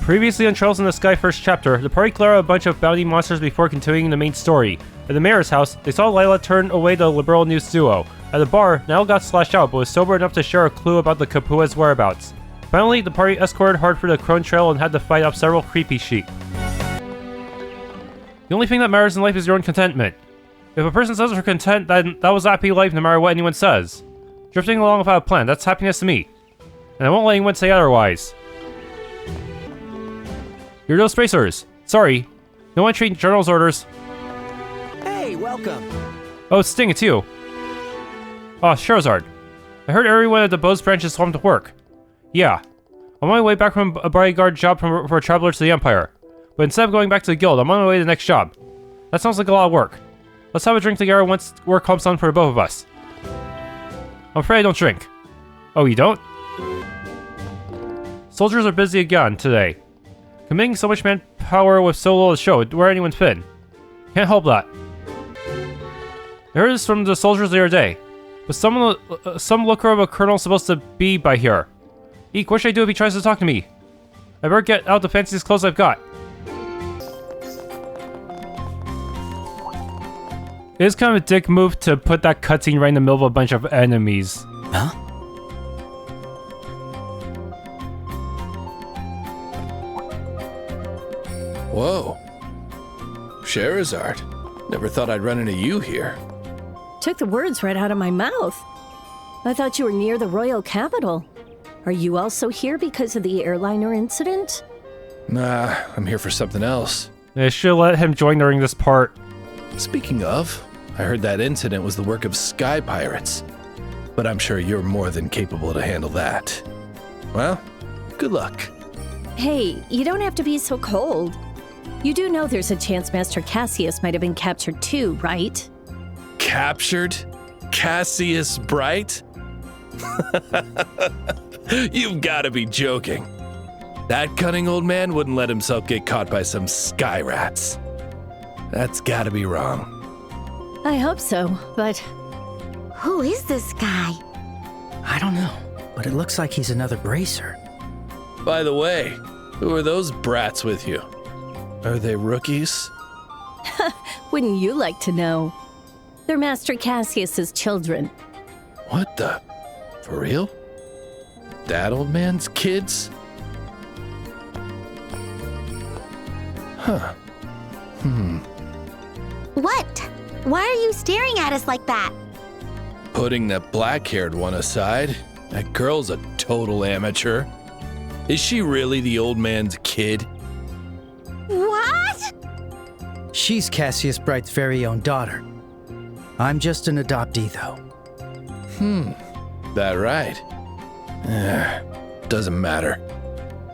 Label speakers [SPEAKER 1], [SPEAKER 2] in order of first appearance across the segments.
[SPEAKER 1] Previously on Trails in the Sky first chapter, the party cleared out a bunch of bounty monsters before continuing the main story. At the mayor's house, they saw Lila turn away the Liberl news duo. At the bar, Nell got slashed out but was sober enough to share a clue about the Kapua's whereabouts. Finally, the party escorted hard for the Krone Trail and had to fight off several creepy sheep. The only thing that matters in life is your own contentment. If a person says they're content, then that was a happy life no matter what anyone says. Drifting along without a plan, that's happiness to me. And I won't let anyone say otherwise. You're those spacers. Sorry. No one treat Journal's orders.
[SPEAKER 2] Hey, welcome.
[SPEAKER 1] Oh, Sting, it's you. Oh, Charizard. I heard everyone at the Bose branch is swamped with work. Yeah. I'm on my way back from a bodyguard job for a traveler to the Empire. But instead of going back to the guild, I'm on my way to the next job. That sounds like a lot of work. Let's have a drink together once work comes on for both of us. I'm afraid I don't drink. Oh, you don't? Soldiers are busy again today. Committing so much manpower with so little to show, where anyone fit. Can't help that. I heard this from the soldiers the other day. But some looker of a colonel supposed to be by here. Eek, what should I do if he tries to talk to me? I better get out the fanciest clothes I've got. It is kind of a dick move to put that cutscene right in the middle of a bunch of enemies.
[SPEAKER 2] Huh?
[SPEAKER 3] Whoa. Charizard. Never thought I'd run into you here.
[SPEAKER 4] Took the words right out of my mouth. I thought you were near the royal capital. Are you also here because of the airliner incident?
[SPEAKER 3] Nah, I'm here for something else.
[SPEAKER 1] I should let him join during this part.
[SPEAKER 3] Speaking of, I heard that incident was the work of sky pirates. But I'm sure you're more than capable to handle that. Well, good luck.
[SPEAKER 4] Hey, you don't have to be so cold. You do know there's a chance Master Cassius might have been captured too, right?
[SPEAKER 3] Captured? Cassius Bright? You've got to be joking. That cunning old man wouldn't let himself get caught by some sky rats. That's got to be wrong.
[SPEAKER 4] I hope so, but...
[SPEAKER 5] Who is this guy?
[SPEAKER 2] I don't know, but it looks like he's another bracer.
[SPEAKER 3] By the way, who are those brats with you? Are they rookies?
[SPEAKER 4] Wouldn't you like to know? They're Master Cassius's children.
[SPEAKER 3] What the? For real? That old man's kids? Huh.
[SPEAKER 5] What? Why are you staring at us like that?
[SPEAKER 3] Putting that black-haired one aside, that girl's a total amateur. Is she really the old man's kid?
[SPEAKER 5] What?
[SPEAKER 2] She's Cassius Bright's very own daughter. I'm just an adoptee, though.
[SPEAKER 3] That right? Doesn't matter.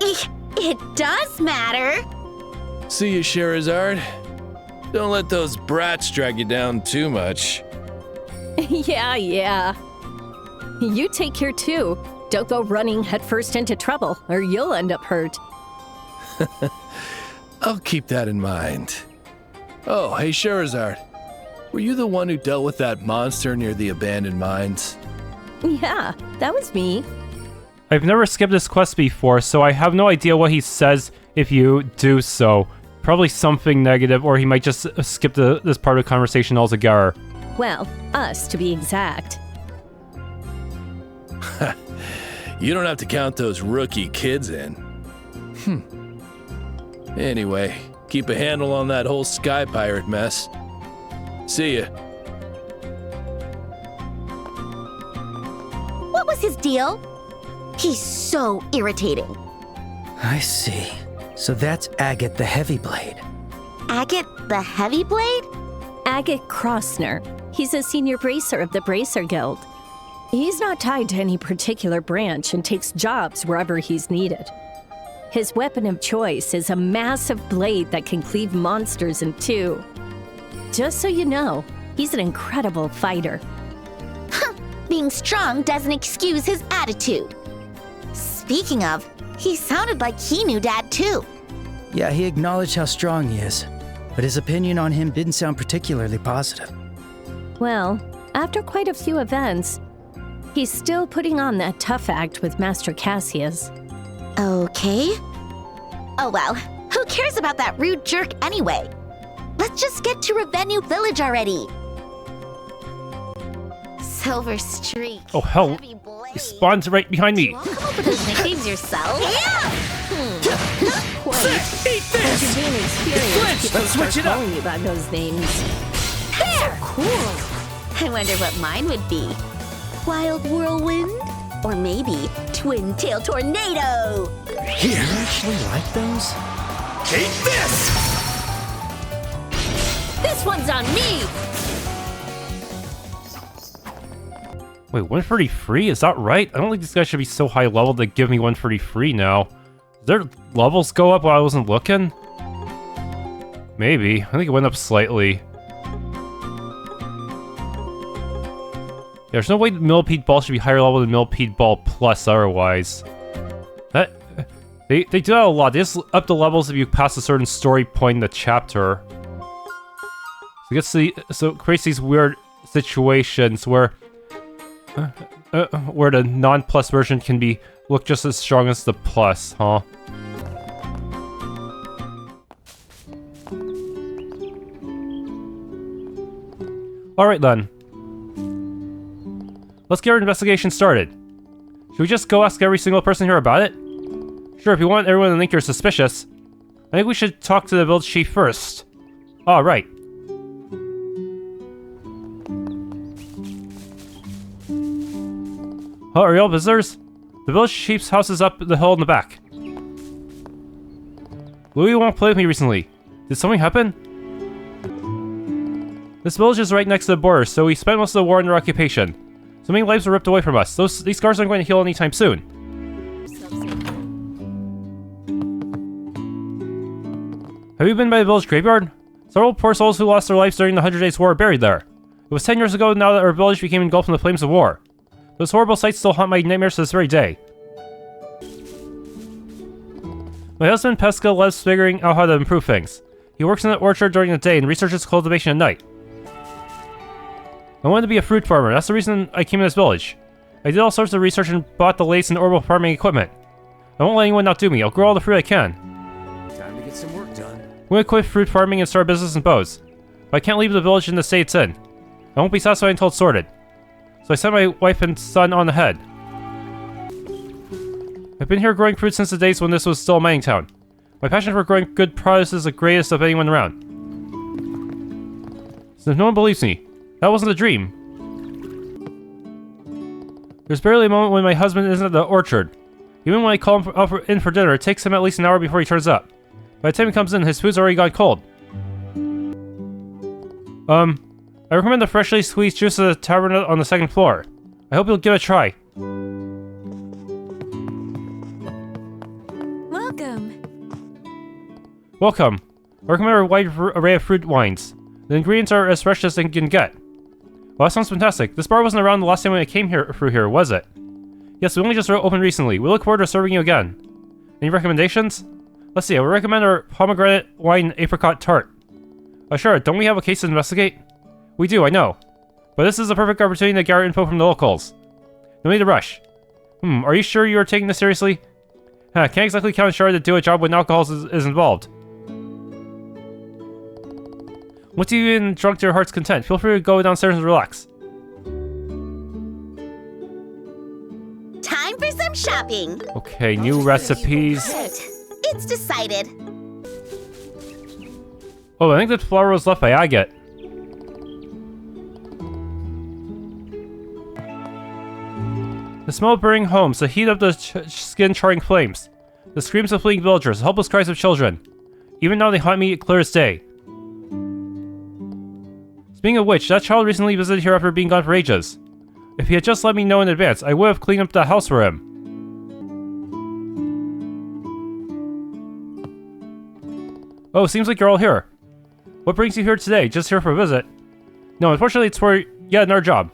[SPEAKER 5] It does matter.
[SPEAKER 3] See you, Charizard. Don't let those brats drag you down too much.
[SPEAKER 4] Yeah. You take care too. Don't go running headfirst into trouble, or you'll end up hurt.
[SPEAKER 3] I'll keep that in mind. Oh, hey Charizard. Were you the one who dealt with that monster near the abandoned mines?
[SPEAKER 4] Yeah, that was me.
[SPEAKER 1] I've never skipped this quest before, so I have no idea what he says if you do so. Probably something negative, or he might just skip this part of the conversation altogether.
[SPEAKER 4] Well, us to be exact.
[SPEAKER 3] You don't have to count those rookie kids in. Anyway, keep a handle on that whole sky pirate mess. See ya.
[SPEAKER 5] What was his deal? He's so irritating.
[SPEAKER 2] I see. So that's Agate the Heavy Blade.
[SPEAKER 5] Agate the Heavy Blade?
[SPEAKER 4] Agate Krosner. He's a senior bracer of the Bracer Guild. He's not tied to any particular branch and takes jobs wherever he's needed. His weapon of choice is a massive blade that can cleave monsters in two. Just so you know, he's an incredible fighter.
[SPEAKER 5] Being strong doesn't excuse his attitude. Speaking of, he sounded like he knew Dad too.
[SPEAKER 2] Yeah, he acknowledged how strong he is, but his opinion on him didn't sound particularly positive.
[SPEAKER 4] Well, after quite a few events, he's still putting on that tough act with Master Cassius.
[SPEAKER 5] Okay. Oh well, who cares about that rude jerk anyway? Let's just get to Ravennue Village already. Silver Streak.
[SPEAKER 1] Oh hell,
[SPEAKER 5] Heavy Blade.
[SPEAKER 1] he spawns right behind me.
[SPEAKER 5] You wanna come up with those nicknames yourself?
[SPEAKER 4] Not quite. As you gain experience, people
[SPEAKER 2] Let's switch
[SPEAKER 4] start
[SPEAKER 2] it up.
[SPEAKER 4] calling you by those names.
[SPEAKER 5] There!
[SPEAKER 4] Cool.
[SPEAKER 5] I wonder what mine would be. Wild Whirlwind? Or maybe Twin Tail Tornado?
[SPEAKER 2] You actually like those?
[SPEAKER 3] Take this!
[SPEAKER 4] This one's on me.
[SPEAKER 1] Wait, 133? Is that right? I don't think these guys should be so high level to give me 133 now. Did their levels go up while I wasn't looking? Maybe. I think it went up slightly. There's no way Millipede Ball should be higher level than Millipede Ball Plus otherwise. They do that a lot. They just up the levels if you pass a certain story point in the chapter. So it creates these weird situations where the non-plus version can look just as strong as the plus, huh? Alright then. Let's get our investigation started. Should we just go ask every single person here about it? Sure, if you want everyone to think you're suspicious. I think we should talk to the village chief first. Right. Oh, are you all visitors? The village chief's house is up the hill in the back. Louis won't play with me recently. Did something happen? This village is right next to the border, so we spent most of the war under occupation. So many lives were ripped away from us. These scars aren't going to heal anytime soon. Have you been by the village graveyard? Several poor souls who lost their lives during the 100 Days War are buried there. It was 10 years ago now that our village became engulfed in the flames of war. Those horrible sights still haunt my nightmares to this very day. My husband Pesca loves figuring out how to improve things. He works in the orchard during the day and researches cultivation at night. I wanted to be a fruit farmer. That's the reason I came to this village. I did all sorts of research and bought the latest in orbital farming equipment. I won't let anyone outdo me. I'll grow all the fruit I can.
[SPEAKER 2] Time to get some work done.
[SPEAKER 1] I'm going to quit fruit farming and start a business in Bose. But I can't leave the village in the state it's in. I won't be satisfied until it's sorted. So I sent my wife and son on ahead. I've been here growing fruit since the days when this was still a mining town. My passion for growing good produce is the greatest of anyone around. So if no one believes me, that wasn't a dream. There's barely a moment when my husband isn't at the orchard. Even when I call him in for dinner, it takes him at least an hour before he turns up. By the time he comes in, his food's already gone cold. I recommend the freshly squeezed juice at the tavern on the second floor. I hope you'll give it a try. Welcome. I recommend a wide array of fruit wines. The ingredients are as fresh as they can get. Well, that sounds fantastic. This bar wasn't around the last time I came through here, was it? Yes, we only just opened recently. We look forward to serving you again. Any recommendations? Let's see, I would recommend our pomegranate wine apricot tart. Sure, don't we have a case to investigate? We do, I know. But this is a perfect opportunity to gather info from the locals. No need to rush. Are you sure you are taking this seriously? Can't exactly count on Shard to do a job when alcohol is involved. Once you've been drunk to your heart's content, feel free to go downstairs and relax.
[SPEAKER 5] Time for some shopping.
[SPEAKER 1] Okay, new recipes.
[SPEAKER 5] Good. It's decided.
[SPEAKER 1] Oh, I think the flower was left by Agate. The smell of burning homes, the heat of the skin-charring flames, the screams of fleeing villagers, the helpless cries of children. Even now they haunt me clear as day. Speaking of which, that child recently visited here after being gone for ages. If he had just let me know in advance, I would have cleaned up the house for him. Oh, seems like you're all here. What brings you here today? Just here for a visit? No, unfortunately it's for yet another job.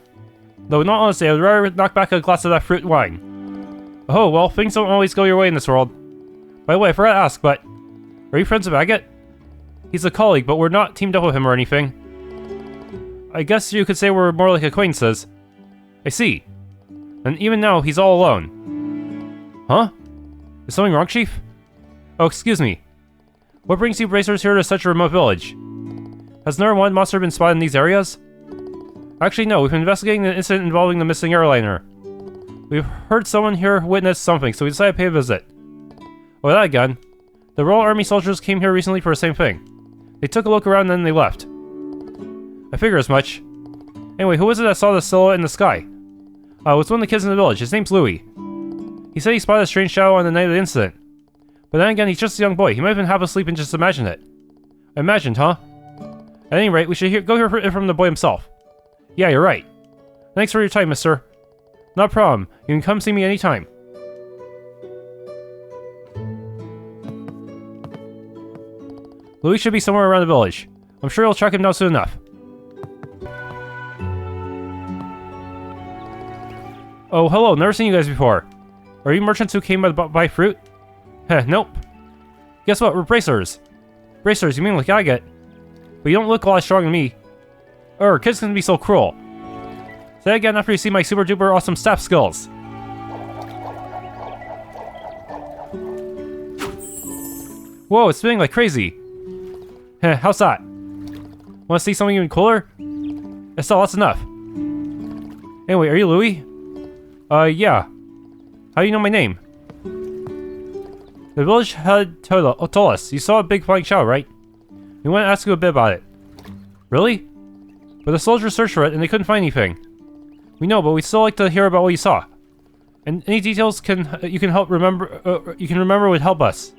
[SPEAKER 1] Though, in all honesty, I would rather knock back a glass of that fruit wine. Oh, well, things don't always go your way in this world. By the way, I forgot to ask, but... are you friends with Agate? He's a colleague, but we're not teamed up with him or anything. I guess you could say we're more like acquaintances. I see. And even now, he's all alone. Huh? Is something wrong, Chief? Oh, excuse me. What brings you bracers here to such a remote village? Has another one monster been spotted in these areas? Actually, no. We've been investigating the incident involving the missing airliner. We've heard someone here witness something, so we decided to pay a visit. Oh, that again. The Royal Army soldiers came here recently for the same thing. They took a look around and then they left. I figure as much. Anyway, who was it that saw the silhouette in the sky? It's one of the kids in the village. His name's Louis. He said he spotted a strange shadow on the night of the incident. But then again, he's just a young boy. He might have been half asleep and just imagined it. Imagined, huh? At any rate, we should go hear it from the boy himself. Yeah, you're right. Thanks for your time, mister. Not a problem. You can come see me anytime. Louis should be somewhere around the village. I'm sure you'll track him down soon enough. Oh, hello. Never seen you guys before. Are you merchants who came to buy fruit? Heh, nope. Guess what? We're bracers. Bracers, you mean like Agate? But you don't look a lot stronger than me. Kids can be so cruel. Say that again after you see my super duper awesome staff skills. Whoa, it's spinning like crazy. Heh, how's that? Wanna see something even cooler? Estelle, that's enough. Anyway, are you Louis? Yeah. How do you know my name? The village head told us. You saw a big flying shadow, right? We want to ask you a bit about it. Really? But the soldiers searched for it and they couldn't find anything. We know, but we'd still like to hear about what you saw. And any details you can remember would help us.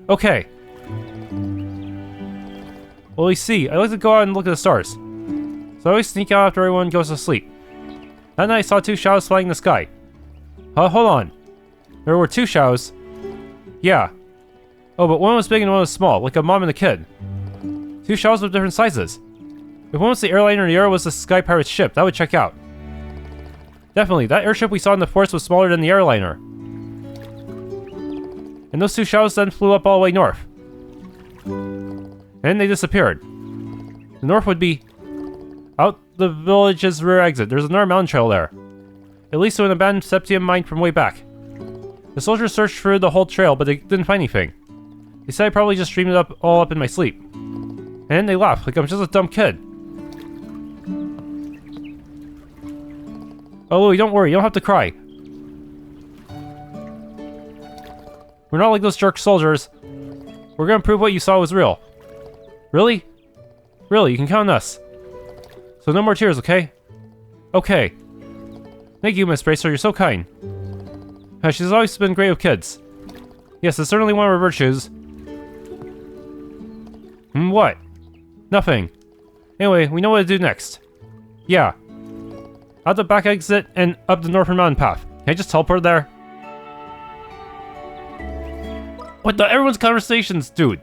[SPEAKER 1] Okay. Well, you see, I like to go out and look at the stars. So I always sneak out after everyone goes to sleep. That night I saw two shadows flying in the sky. Hold on. There were two shadows. Yeah. Oh, but one was big and one was small, like a mom and a kid. Two shadows with different sizes. If one was the airliner and the other was the Sky Pirate's ship, that would check out. Definitely, that airship we saw in the forest was smaller than the airliner. And those two shadows then flew up all the way north. And they disappeared. The north would be out the village's rear exit. There's another mountain trail there. It leads to an abandoned septium mine from way back. The soldiers searched through the whole trail, but they didn't find anything. They said I probably just dreamed it all up in my sleep. And they laughed, like I'm just a dumb kid. Oh, Louis, don't worry, you don't have to cry. We're not like those jerk soldiers. We're gonna prove what you saw was real. Really? Really, you can count on us. So no more tears, okay? Okay. Thank you, Miss Bracer, you're so kind. She's always been great with kids. Yes, it's certainly one of her virtues. What? Nothing. Anyway, we know what to do next. Yeah. Out the back exit and up the northern mountain path. Can I just teleport there? What the? Everyone's conversations, dude.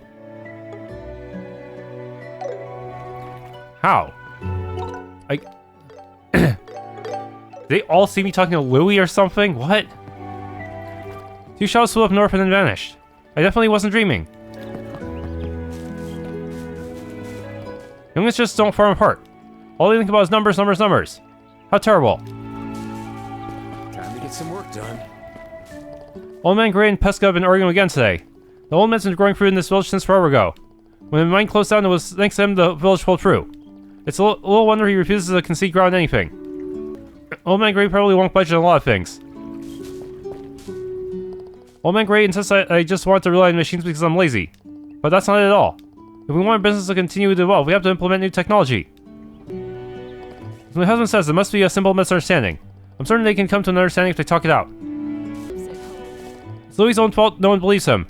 [SPEAKER 1] How? They all see me talking to Louis or something? What? Two shadows flew up north and then vanished. I definitely wasn't dreaming. Youngins just don't form apart. All they think about is numbers, numbers, numbers. How terrible.
[SPEAKER 6] Time to get some work done.
[SPEAKER 1] Old Man Gray and Pesca have been arguing again today. The old man's been growing fruit in this village since forever ago. When the mine closed down, it was thanks to him the village pulled through. It's a little wonder he refuses to concede ground on anything. Old Man Gray probably won't budge on a lot of things. Old Man Gray insists I just want to rely on machines because I'm lazy. But that's not it at all. If we want our business to continue to evolve, we have to implement new technology. As my husband says, it must be a simple misunderstanding. I'm certain they can come to an understanding if they talk it out. It's Louis' own fault no one believes him.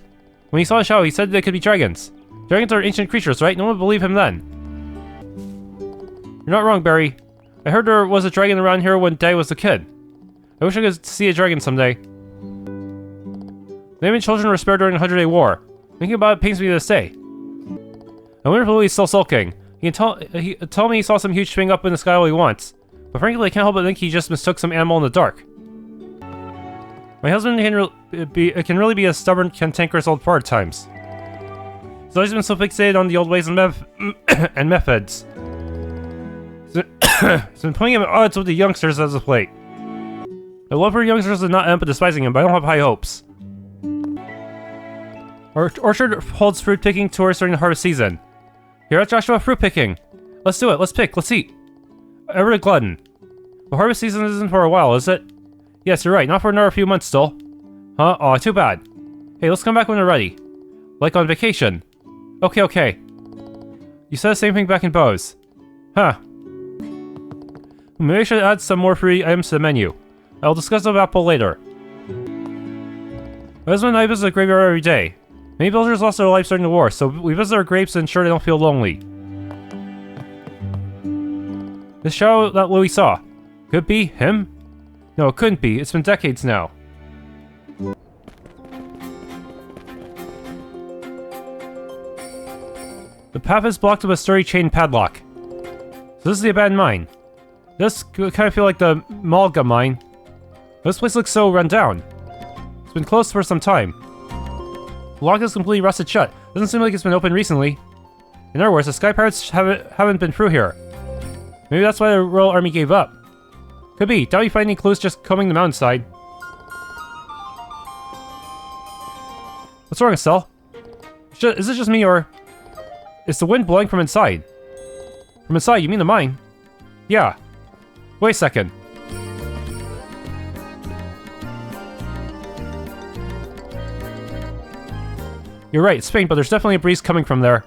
[SPEAKER 1] When he saw the shadow, he said they could be dragons. Dragons are ancient creatures, right? No one would believe him then. You're not wrong, Barry. I heard there was a dragon around here when Dad was a kid. I wish I could see a dragon someday. Maybe children were spared during the 100-Day War. Thinking about it pains me to this day. I wonder if Louis is still sulking. He can tell me he saw some huge thing up in the sky all he wants. But frankly, I can't help but think he just mistook some animal in the dark. My husband can really be a stubborn, cantankerous old fart at times. He's always been so fixated on the old ways and methods. He's been putting him at odds with the youngsters as of late. I love for youngsters to not end up despising him, but I don't have high hopes. Our orchard holds fruit picking tours during the harvest season. Here at Joshua, fruit picking. Let's do it. Let's pick. Let's eat. Ever a glutton. The harvest season isn't for a while, is it? Yes, you're right. Not for another few months still. Huh? Aw, too bad. Hey, let's come back when we're ready. Like on vacation. Okay. You said the same thing back in Bose. Huh. Maybe I should add some more free items to the menu. I'll discuss the apple later. My husband and I visit the graveyard every day. Many villagers lost their lives during the war, so we visit our graves to ensure they don't feel lonely. The shadow that Louis saw. Could it be him? No, it couldn't be. It's been decades now. The path is blocked with a sturdy chain padlock. So this is the abandoned mine. This kind of feel like the Malga mine. This place looks so run down. It's been closed for some time. The lock is completely rusted shut. Doesn't seem like it's been opened recently. In other words, the Sky Pirates haven't been through here. Maybe that's why the Royal Army gave up. Could be. Doubt you find any clues just combing the mountainside. What's wrong, Estelle? Is it just me, or... Is the wind blowing from inside? From inside, you mean the mine? Yeah. Wait a second. You're right, it's faint, but there's definitely a breeze coming from there.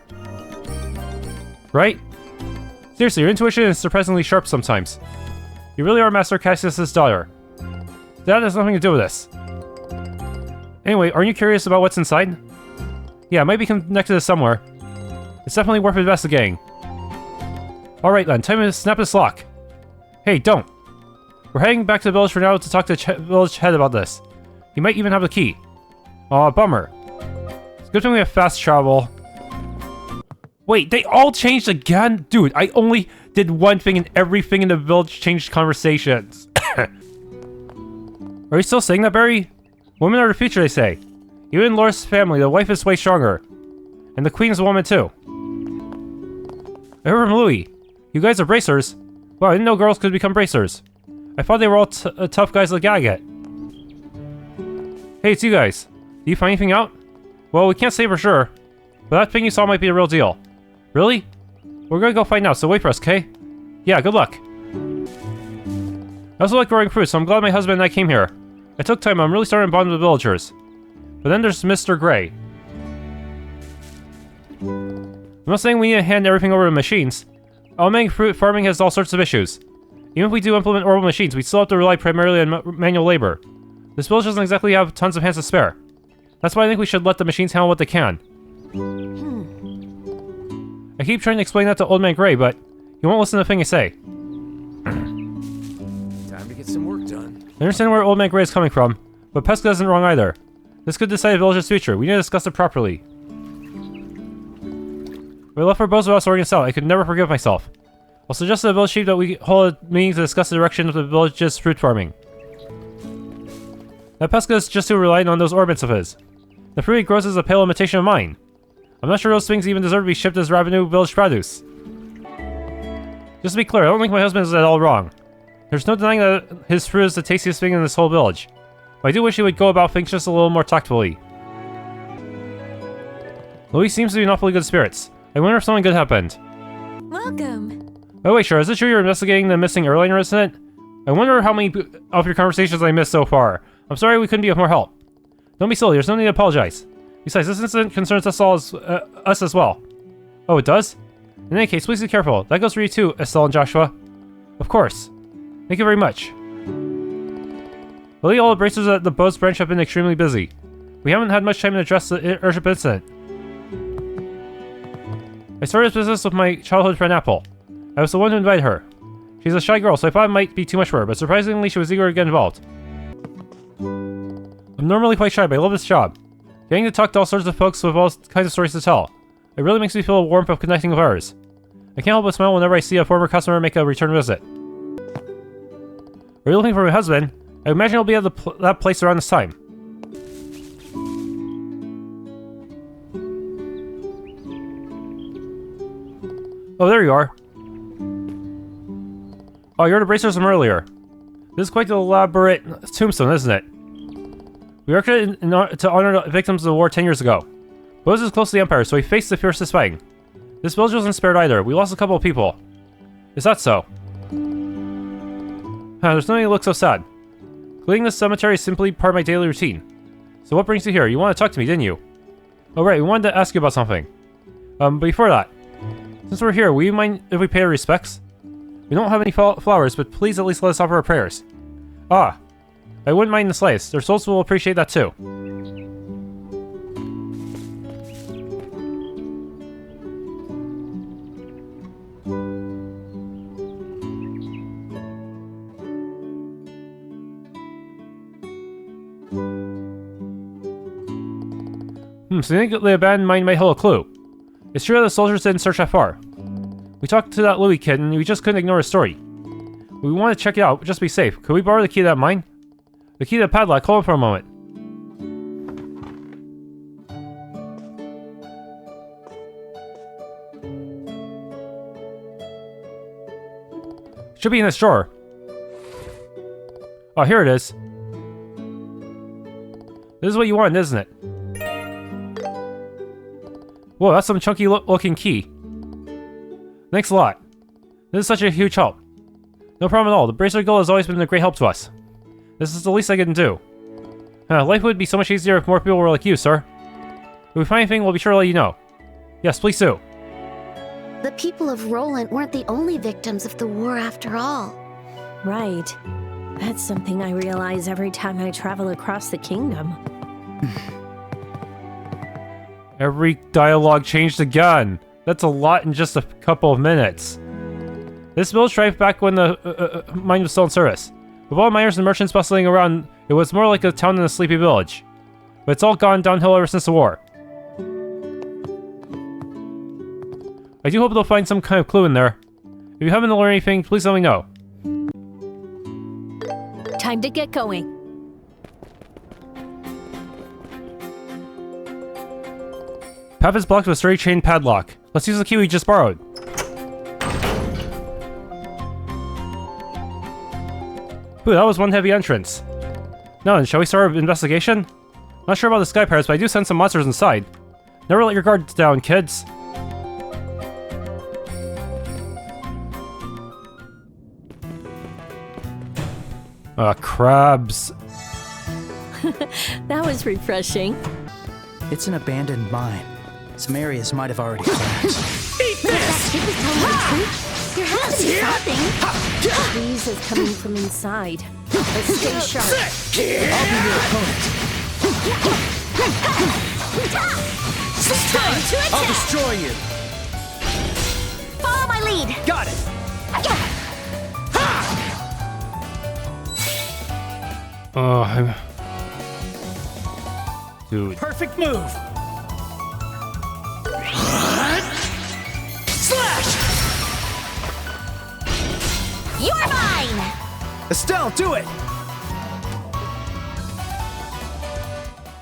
[SPEAKER 1] Right? Seriously, your intuition is surprisingly sharp sometimes. You really are Master Cassius' daughter. That has nothing to do with this. Anyway, aren't you curious about what's inside? Yeah, it might be connected to somewhere. It's definitely worth investigating. Alright then, time to snap this lock. Hey, don't. We're heading back to the village for now to talk to the village head about this. He might even have the key. Aw, bummer. It's a good thing we have fast travel. Wait, they all changed again? Dude, I only did one thing and everything in the village changed conversations. Are you still saying that, Barry? Women are the future, they say. Even in Loris' family, the wife is way stronger. And the queen is a woman too. I heard from Louis. You guys are bracers? Wow, I didn't know girls could become bracers. I thought they were all tough guys like Agate. Hey, it's you guys. Did you find anything out? Well, we can't say for sure. But that thing you saw might be the real deal. Really? We're gonna go find out, so wait for us, okay? Yeah, good luck. I also like growing fruit, so I'm glad my husband and I came here. It took time, I'm really starting to bond with the villagers. But then there's Mr. Gray. I'm not saying we need to hand everything over to machines. Automating fruit farming has all sorts of issues. Even if we do implement orbital machines, we still have to rely primarily on manual labor. This village doesn't exactly have tons of hands to spare. That's why I think we should let the machines handle what they can. I keep trying to explain that to Old Man Gray, but he won't listen to a thing I say.
[SPEAKER 6] Time to get some work done.
[SPEAKER 1] I understand where Old Man Gray is coming from, but Pesca isn't wrong either. This could decide the village's future. We need to discuss it properly. If I left for Bose without sorting this out, I could never forgive myself. I'll suggest to the village chief that we hold a meeting to discuss the direction of the village's fruit farming. That Pesca is just too reliant on those orbits of his. The fruit he grows is a pale imitation of mine. I'm not sure those things even deserve to be shipped as Ravennue Village produce. Just to be clear, I don't think my husband is at all wrong. There's no denying that his fruit is the tastiest thing in this whole village. But I do wish he would go about things just a little more tactfully. Louis seems to be in awfully good spirits. I wonder if something good happened.
[SPEAKER 4] Welcome.
[SPEAKER 1] Oh wait, sure, is it true you're investigating the missing airliner incident? I wonder how many of your conversations I missed so far. I'm sorry we couldn't be of more help. Don't be silly, there's no need to apologize. Besides, this incident concerns us all us as well. Oh, it does? In any case, please be careful. That goes for you too, Estelle and Joshua. Of course. Thank you very much. Lately, all the bracers at the Bose branch have been extremely busy. We haven't had much time to address the airship incident. I started this business with my childhood friend Apple. I was the one who invited her. She's a shy girl, so I thought it might be too much for her, but surprisingly, she was eager to get involved. I'm normally quite shy, but I love this job. Getting to talk to all sorts of folks with all kinds of stories to tell. It really makes me feel a warmth of connecting with others. I can't help but smile whenever I see a former customer make a return visit. Are you looking for my husband? I imagine he'll be at that place around this time. Oh, there you are. Oh, you're the bracers from earlier. This is quite the elaborate tombstone, isn't it? We erected it to honor the victims of the war 10 years ago. Bose is close to the Empire, so he faced the fiercest fighting. This village wasn't spared either. We lost a couple of people. Is that so? There's no need to look so sad. Cleaning the cemetery is simply part of my daily routine. So what brings you here? You wanted to talk to me, didn't you? Oh right, we wanted to ask you about something. But before that, since we're here, will you mind if we pay our respects? We don't have any flowers, but please at least let us offer our prayers. Ah, I wouldn't mind the slice. Their souls will appreciate that too. So you think the abandoned mine might hold a clue. It's true that the soldiers didn't search that far. We talked to that Louis kid and we just couldn't ignore his story. We want to check it out, just to be safe. Could we borrow the key to that mine? The key to the padlock, hold on for a moment. Should be in this drawer. Oh, here it is. This is what you wanted, isn't it? Whoa, that's some chunky looking key. Thanks a lot. This is such a huge help. No problem at all. The Bracer Guild has always been a great help to us. This is the least I can do. Life would be so much easier if more people were like you, sir. If we find anything, we'll be sure to let you know. Yes, please do.
[SPEAKER 5] The people of Roland weren't the only victims of the war after all.
[SPEAKER 4] Right. That's something I realize every time I travel across the kingdom.
[SPEAKER 1] Every dialogue changed again. That's a lot in just a couple of minutes. This village thrived back when the mine was still in service. With all miners and merchants bustling around, it was more like a town than a sleepy village. But it's all gone downhill ever since the war. I do hope they'll find some kind of clue in there. If you happen to learn anything, please let me know.
[SPEAKER 4] Time to get going.
[SPEAKER 1] Path is blocked with a sturdy chain padlock. Let's use the key we just borrowed. Ooh, that was one heavy entrance. Now then, shall we start our investigation? Not sure about the Sky Pirates, but I do sense some monsters inside. Never let your guard down, kids. Crabs.
[SPEAKER 4] That was refreshing.
[SPEAKER 2] It's an abandoned mine. Some areas might have already collapsed.
[SPEAKER 5] There has to be something.
[SPEAKER 4] The breeze is coming from inside. Let's stay sharp.
[SPEAKER 2] I'll be your opponent.
[SPEAKER 5] Time to attack.
[SPEAKER 2] I'll destroy you.
[SPEAKER 5] Follow my lead.
[SPEAKER 2] Got it.
[SPEAKER 1] Dude.
[SPEAKER 2] Perfect move. Slash!
[SPEAKER 5] You're mine.
[SPEAKER 2] Estelle, do it.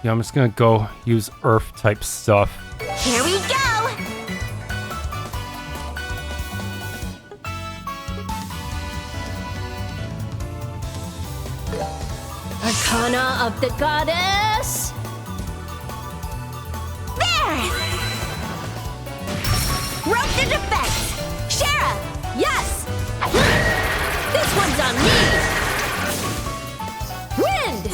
[SPEAKER 1] Yeah, I'm just gonna go use Earth type stuff.
[SPEAKER 5] Here we go.
[SPEAKER 4] Arcana of the Goddess!
[SPEAKER 5] There! Rope the defense! Shara!
[SPEAKER 4] Yes! This one's on me! Wind!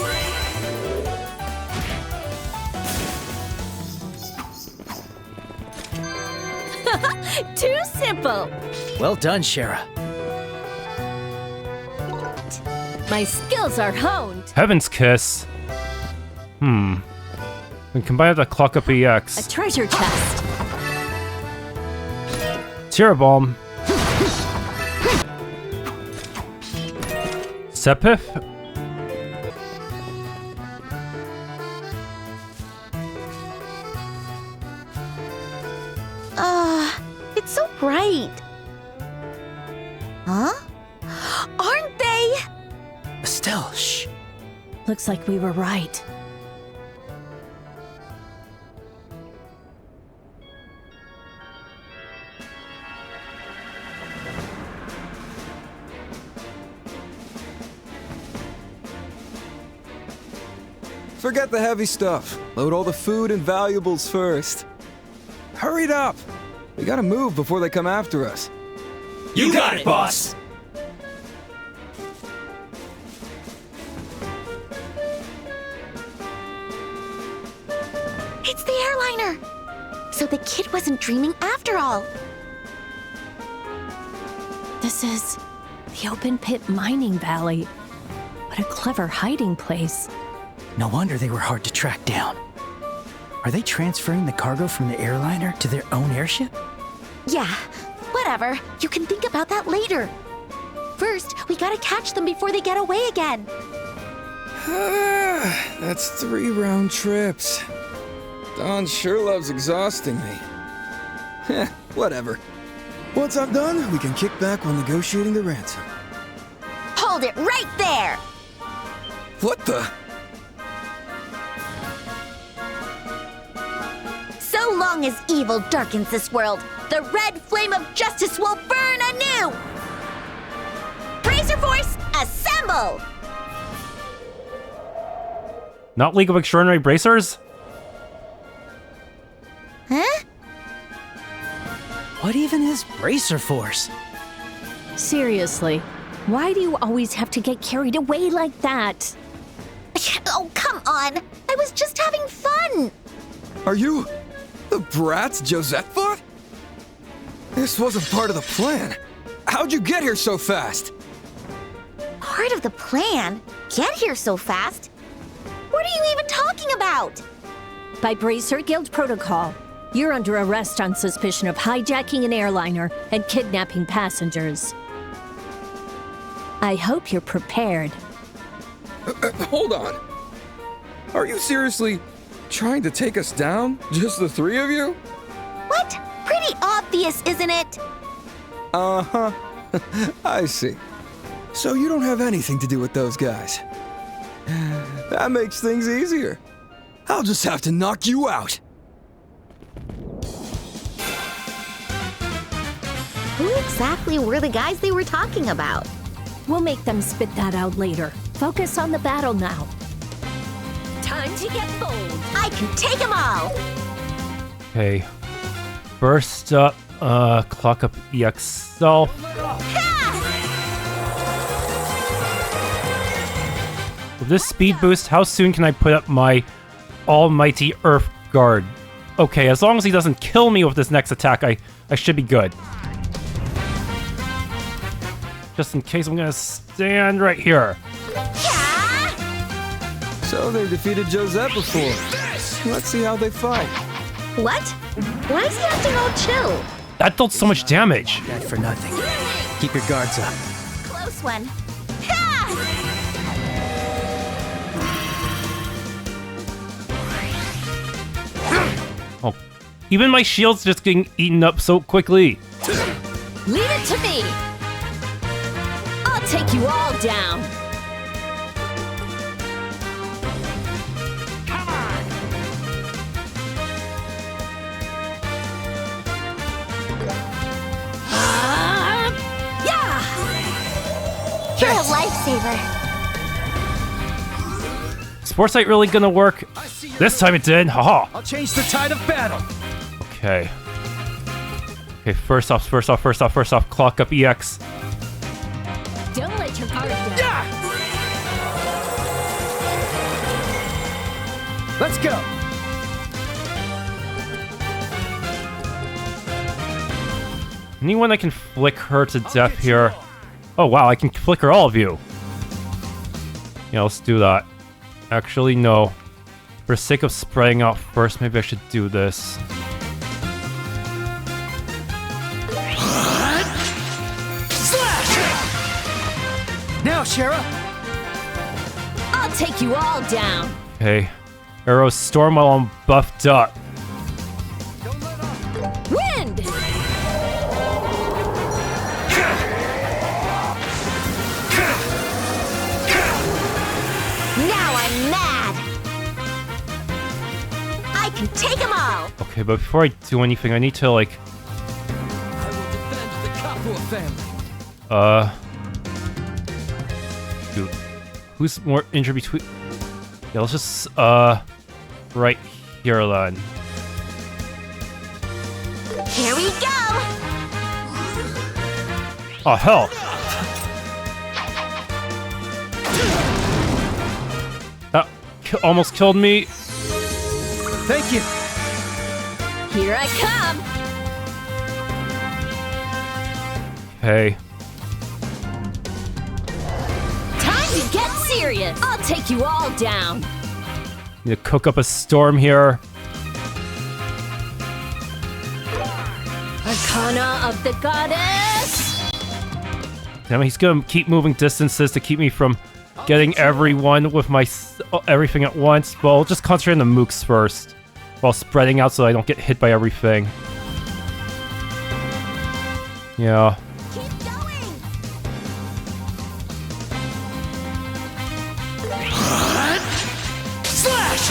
[SPEAKER 4] Too simple!
[SPEAKER 2] Well done, Shara.
[SPEAKER 4] My skills are honed!
[SPEAKER 1] Heaven's Kiss. And combine with the Clock Up EX.
[SPEAKER 4] A treasure chest!
[SPEAKER 1] Tira Bomb. Sepith?
[SPEAKER 5] It's so bright. Huh? Aren't they?
[SPEAKER 2] Estelle, shh.
[SPEAKER 4] Looks like we were right.
[SPEAKER 7] forget the heavy stuff. Load all the food and valuables first. Hurry it up! We gotta move before they come after us.
[SPEAKER 6] You got it, boss!
[SPEAKER 5] It's the airliner! So the kid wasn't dreaming after all.
[SPEAKER 4] This is the open pit mining valley. What a clever hiding place.
[SPEAKER 2] No wonder they were hard to track down. Are they transferring the cargo from the airliner to their own airship?
[SPEAKER 5] Yeah, whatever. You can think about that later. First, we gotta catch them before they get away again.
[SPEAKER 7] That's 3 round trips. Don sure loves exhausting me. Heh, whatever. Once I'm done, we can kick back while negotiating the ransom.
[SPEAKER 5] Hold it right there!
[SPEAKER 7] What the?
[SPEAKER 5] So long as evil darkens this world, the red flame of justice will burn anew! Bracer Force, assemble!
[SPEAKER 1] Not League of Extraordinary Bracers?
[SPEAKER 5] Huh?
[SPEAKER 2] What even is Bracer Force?
[SPEAKER 4] Seriously, why do you always have to get carried away like that?
[SPEAKER 5] Oh, come on! I was just having fun!
[SPEAKER 7] Are you the brats Josette fought? This wasn't part of the plan. How'd you get here so fast?
[SPEAKER 5] Part of the plan? Get here so fast? What are you even talking about?
[SPEAKER 4] By Bracer Guild protocol, you're under arrest on suspicion of hijacking an airliner and kidnapping passengers. I hope you're prepared.
[SPEAKER 7] Hold on. Are you seriously trying to take us down? Just the 3 of you?
[SPEAKER 5] What? Pretty obvious, isn't it?
[SPEAKER 7] Uh-huh. I see. So you don't have anything to do with those guys. That makes things easier. I'll just have to knock you out.
[SPEAKER 5] Who exactly were the guys they were talking about?
[SPEAKER 4] We'll make them spit that out later. Focus on the battle now. Time to get bold.
[SPEAKER 5] I can take them all!
[SPEAKER 1] Okay. First up, clock up EXL. With this speed boost, how soon can I put up my almighty Earth Guard? Okay, as long as he doesn't kill me with this next attack, I should be good. Just in case, I'm gonna stand right here.
[SPEAKER 7] So they've defeated Josette before. Let's see how they fight.
[SPEAKER 5] What? Why is he acting all chill?
[SPEAKER 1] That dealt so much damage.
[SPEAKER 2] That for nothing. Keep your guards up.
[SPEAKER 5] Close one.
[SPEAKER 1] Oh, even my shield's just getting eaten up so quickly.
[SPEAKER 4] Leave it to me. I'll take you all down.
[SPEAKER 5] You're a lifesaver.
[SPEAKER 1] Sportsite really gonna work? This time it did, haha.
[SPEAKER 2] I'll change the tide of battle.
[SPEAKER 1] Okay. Okay, first off, clock up EX.
[SPEAKER 4] Don't let your guard down.
[SPEAKER 2] Let's go.
[SPEAKER 1] Anyone I can flick her to death here? Oh wow, I can flicker all of you. Yeah, let's do that. Actually, no. For the sake of spraying out first, maybe I should do this.
[SPEAKER 2] Now, Shara.
[SPEAKER 4] I'll take you all down.
[SPEAKER 1] Okay. Arrow storm while I'm buffed up.
[SPEAKER 4] Wind!
[SPEAKER 5] Now I'm mad. I can take them all.
[SPEAKER 1] Okay, but before I do anything, I need to, like...
[SPEAKER 6] I will defend the Kapua family.
[SPEAKER 1] Dude. Who's more injured between... Yeah, let's just, right here then.
[SPEAKER 5] Here we go!
[SPEAKER 1] Oh, hell! That almost killed me.
[SPEAKER 2] Thank you.
[SPEAKER 4] Here I come!
[SPEAKER 1] Hey.
[SPEAKER 4] Time to get serious! I'll take you all down!
[SPEAKER 1] Need to cook up a storm here.
[SPEAKER 4] Arcana of the Goddess!
[SPEAKER 1] Damn it, he's gonna keep moving distances to keep me from getting everyone with my everything at once. Well, I'll just concentrate on the mooks first, while spreading out so I don't get hit by everything. Yeah.
[SPEAKER 5] Keep going!
[SPEAKER 6] Slash!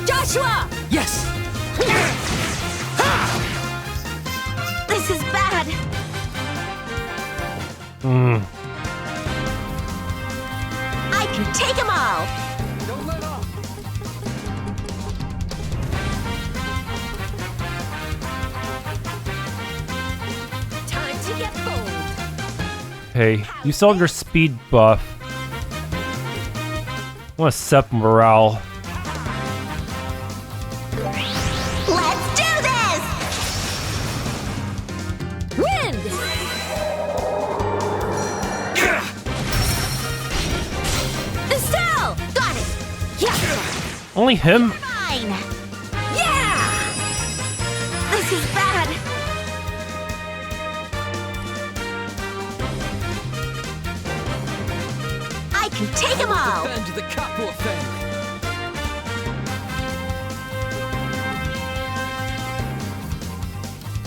[SPEAKER 4] Joshua!
[SPEAKER 2] Yes.
[SPEAKER 5] This is bad. I can take them all.
[SPEAKER 6] Don't let up!
[SPEAKER 4] Time to get bold!
[SPEAKER 1] Hey, you still have your speed buff. I want to set morale.
[SPEAKER 5] Let's do this!
[SPEAKER 4] Wind! Estelle!
[SPEAKER 5] Got it! Yeah!
[SPEAKER 1] Only him?
[SPEAKER 5] Fine! Yeah! This is bad. I can take them all.
[SPEAKER 6] Defend the Kapua family!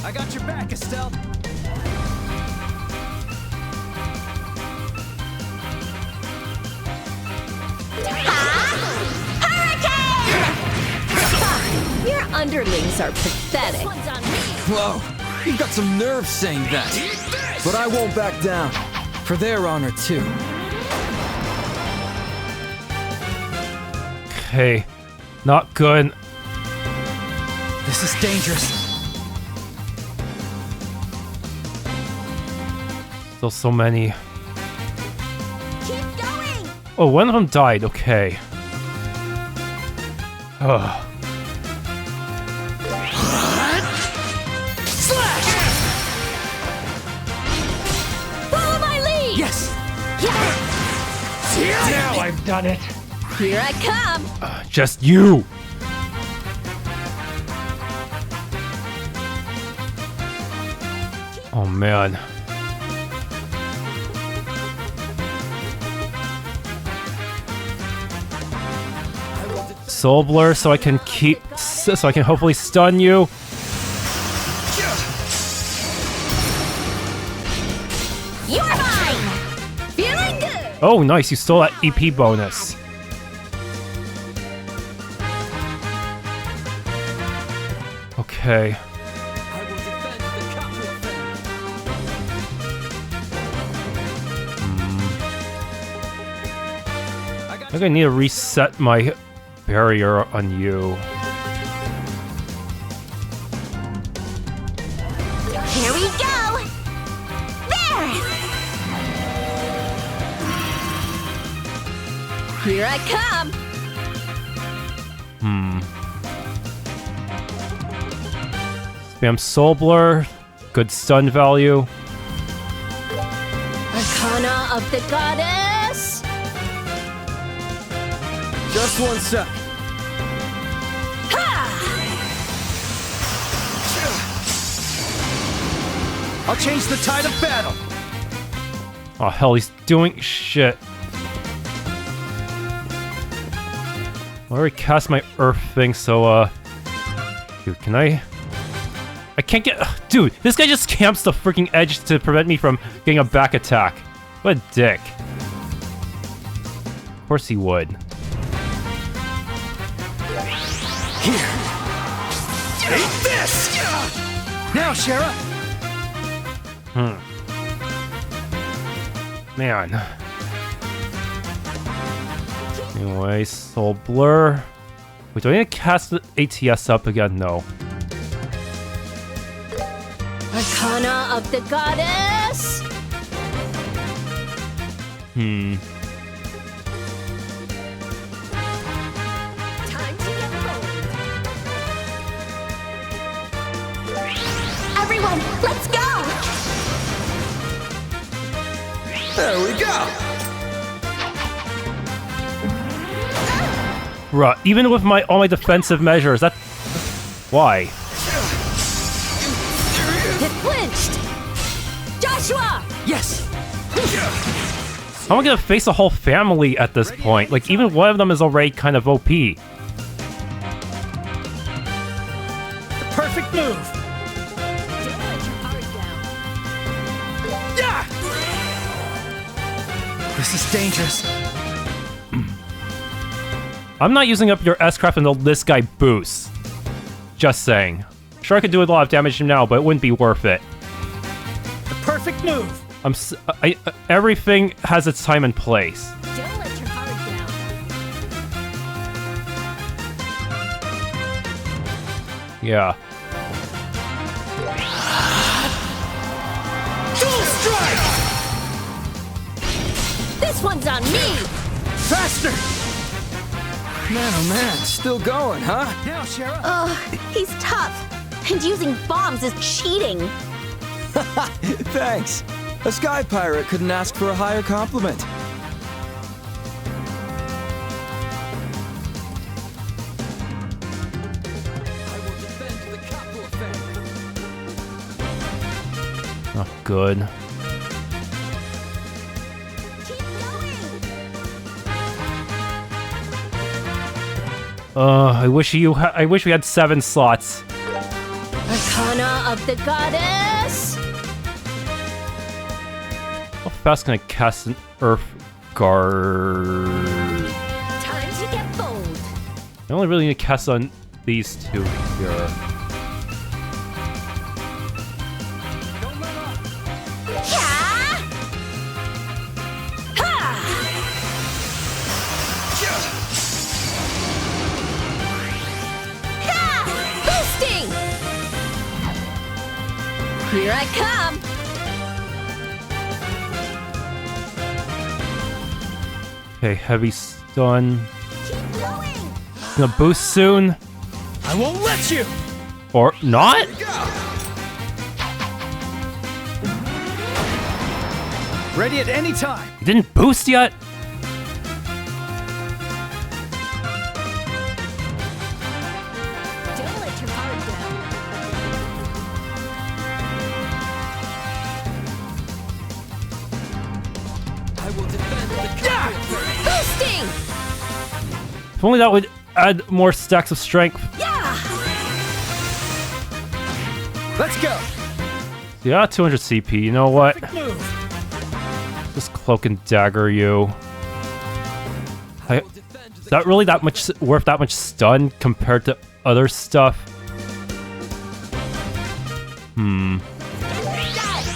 [SPEAKER 6] I got your back, Estelle!
[SPEAKER 5] Hurricane!
[SPEAKER 4] Your underlings are pathetic. This one's on me.
[SPEAKER 7] Whoa, you've got some nerve saying that. But I won't back down. For their honor, too.
[SPEAKER 1] Okay. Not good.
[SPEAKER 2] This is dangerous.
[SPEAKER 1] Still so many.
[SPEAKER 5] Keep going!
[SPEAKER 1] Oh, one of them died. Okay. Ugh.
[SPEAKER 4] Follow my lead!
[SPEAKER 2] Yes.
[SPEAKER 6] Now I've done it!
[SPEAKER 4] Here I come!
[SPEAKER 1] Just you! Oh man. Soul Blur so I can so I can hopefully stun you.
[SPEAKER 5] You're mine!
[SPEAKER 4] Feeling good!
[SPEAKER 1] Oh nice, you stole that EP bonus. Okay.
[SPEAKER 6] I will defend the Kapua family!
[SPEAKER 1] I think I need to reset my barrier on you.
[SPEAKER 5] Here we go! There!
[SPEAKER 4] Here I come!
[SPEAKER 1] Spam Soul Blur. Good stun value.
[SPEAKER 4] Arcana of the Goddess!
[SPEAKER 7] Just one sec.
[SPEAKER 4] Ha!
[SPEAKER 2] I'll change the tide of battle.
[SPEAKER 1] Oh hell, he's doing shit. I already cast my Earth thing, so dude, can I can't get. Dude, this guy just camps the freaking edge to prevent me from getting a back attack. What a dick. Of course he would.
[SPEAKER 2] Here. Take this. Now, Shara.
[SPEAKER 1] Man. Anyway, Soul Blur. Wait, do I need to cast the ATS up again? No.
[SPEAKER 4] Arcana of the Goddess! Time to get bold.
[SPEAKER 5] Everyone, let's go!
[SPEAKER 7] There we go.
[SPEAKER 1] Bruh, even with all my defensive measures, that... Why?
[SPEAKER 4] It flinched! Joshua!
[SPEAKER 2] Yes!
[SPEAKER 1] How am I gonna face a whole family at this point? Like, even one of them is already kind of OP.
[SPEAKER 2] The perfect move!
[SPEAKER 4] Don't let your guard down.
[SPEAKER 2] Yeah! This is dangerous.
[SPEAKER 1] I'm not using up your S-Craft until this guy boosts. Just saying. Sure, I could do a lot of damage now, but it wouldn't be worth it.
[SPEAKER 2] The perfect move!
[SPEAKER 1] Everything has its time and place.
[SPEAKER 4] Don't let your guard down.
[SPEAKER 1] Yeah.
[SPEAKER 2] Dual strike!
[SPEAKER 4] This one's on me!
[SPEAKER 2] Faster!
[SPEAKER 7] Man, oh man, still going, huh?
[SPEAKER 2] Now, Shara!
[SPEAKER 5] Ugh, he's tough. And using bombs is cheating.
[SPEAKER 7] Thanks. A sky pirate couldn't ask for a higher compliment.
[SPEAKER 6] I will defend the capital family.
[SPEAKER 1] Oh, good.
[SPEAKER 5] Keep going!
[SPEAKER 1] I wish we had 7 slots.
[SPEAKER 4] Arcana of the Goddess!
[SPEAKER 1] How fast can I cast an Earth Guard?
[SPEAKER 4] Time to get bold.
[SPEAKER 1] I only really need to cast on these 2 here.
[SPEAKER 6] Don't let up.
[SPEAKER 5] Yeah!
[SPEAKER 4] Ha! Boosting! Here I come!
[SPEAKER 1] Okay, heavy stun.
[SPEAKER 5] Keep going!
[SPEAKER 1] Gonna boost soon.
[SPEAKER 2] I won't let you!
[SPEAKER 1] Or not?
[SPEAKER 2] Ready at any time!
[SPEAKER 1] It didn't boost yet?
[SPEAKER 4] Don't let your guard down.
[SPEAKER 6] I will defend the capital family.
[SPEAKER 4] Boosting!
[SPEAKER 1] If only that would add more stacks of strength.
[SPEAKER 4] Yeah!
[SPEAKER 2] Let's go!
[SPEAKER 1] Yeah, 200 CP. You know what?
[SPEAKER 2] Move!
[SPEAKER 1] Just cloak and dagger you. Is that really that much worth that much stun compared to other stuff?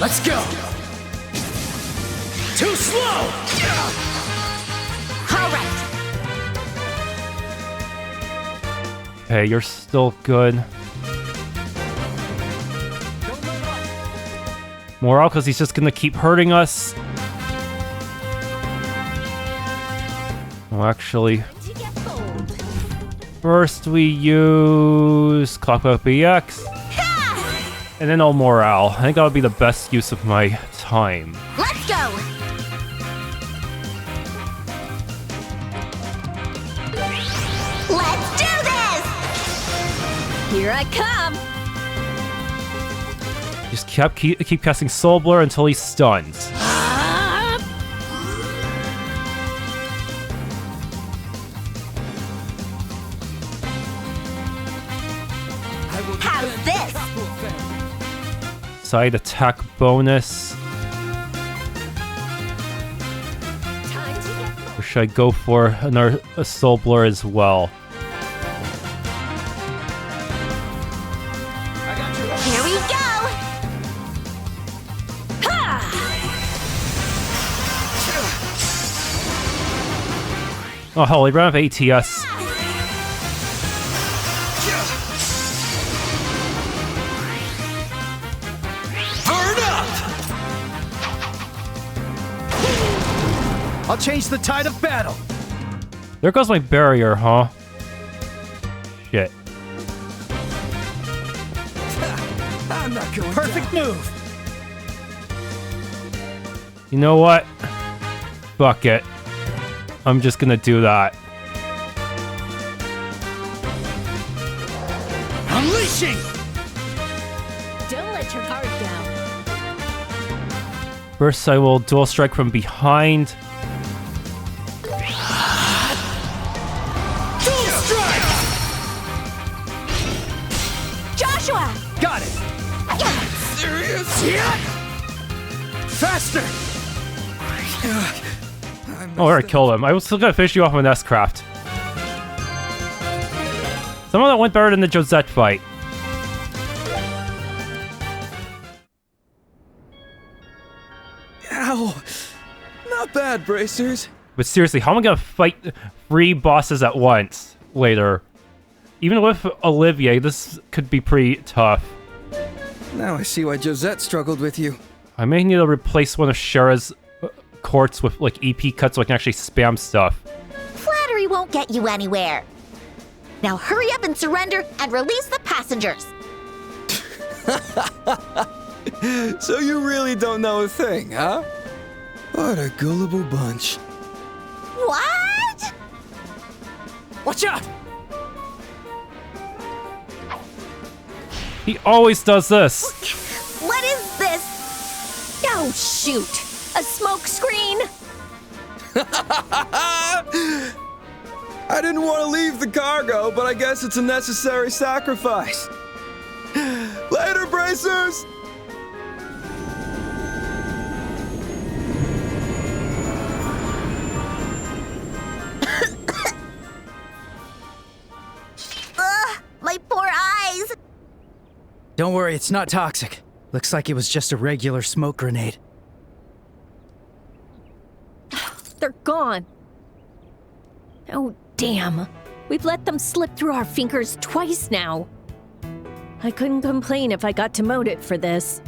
[SPEAKER 2] Let's go! Too slow!
[SPEAKER 5] All right.
[SPEAKER 1] Okay, you're still good.
[SPEAKER 6] Don't let up.
[SPEAKER 1] Morale, because he's just gonna keep hurting us. Oh, actually,
[SPEAKER 4] To get bold.
[SPEAKER 1] first we use Clockwork BX, and then all morale. I think that would be the best use of my time.
[SPEAKER 5] Let's go! Let's do this!
[SPEAKER 4] Here I come!
[SPEAKER 1] Just keep casting Soul Blur until he stuns.
[SPEAKER 4] Ah!
[SPEAKER 6] I will
[SPEAKER 5] How's
[SPEAKER 6] defend
[SPEAKER 5] this?
[SPEAKER 6] the capital family.
[SPEAKER 1] Side attack bonus.
[SPEAKER 4] Time to get bold.
[SPEAKER 1] Or should I go for another Soul Blur as well?
[SPEAKER 6] I got you.
[SPEAKER 5] Here we go!
[SPEAKER 1] Oh hell, they ran out of ATS.
[SPEAKER 7] Burn up!
[SPEAKER 2] I'll change the tide of battle.
[SPEAKER 1] There goes my barrier, huh? Shit.
[SPEAKER 7] I'm not going
[SPEAKER 2] Perfect move.
[SPEAKER 1] You know what? Fuck it. I'm just gonna do that.
[SPEAKER 2] Unleashing.
[SPEAKER 4] Don't let your guard down.
[SPEAKER 1] First, I will dual strike from behind.
[SPEAKER 2] Dual strike.
[SPEAKER 5] Joshua!
[SPEAKER 2] Got it.
[SPEAKER 7] Serious?
[SPEAKER 2] Yeah. Faster.
[SPEAKER 1] Oh, I already killed him. I was still gonna finish you off with an S-Craft. Some of that went better than the Josette fight.
[SPEAKER 7] Ow! Not bad, bracers.
[SPEAKER 1] But seriously, how am I gonna fight 3 bosses at once later? Even with Olivier, this could be pretty tough.
[SPEAKER 7] Now I see why Josette struggled with you.
[SPEAKER 1] I may need to replace one of Shara's courts with like EP cuts so I can actually spam stuff.
[SPEAKER 5] Flattery won't get you anywhere. Now hurry up and surrender and release the passengers.
[SPEAKER 7] So you really don't know a thing, huh? What a gullible bunch.
[SPEAKER 5] What?
[SPEAKER 2] Watch out.
[SPEAKER 1] He always does this.
[SPEAKER 5] What is this?
[SPEAKER 4] Oh, shoot! A smoke screen?
[SPEAKER 7] I didn't want to leave the cargo, but I guess it's a necessary sacrifice. Later, bracers!
[SPEAKER 5] Ugh, my poor eyes.
[SPEAKER 2] Don't worry, it's not toxic. Looks like it was just a regular smoke grenade.
[SPEAKER 4] They're gone. Oh, damn. We've let them slip through our fingers twice now. I couldn't complain if I got demoted for this.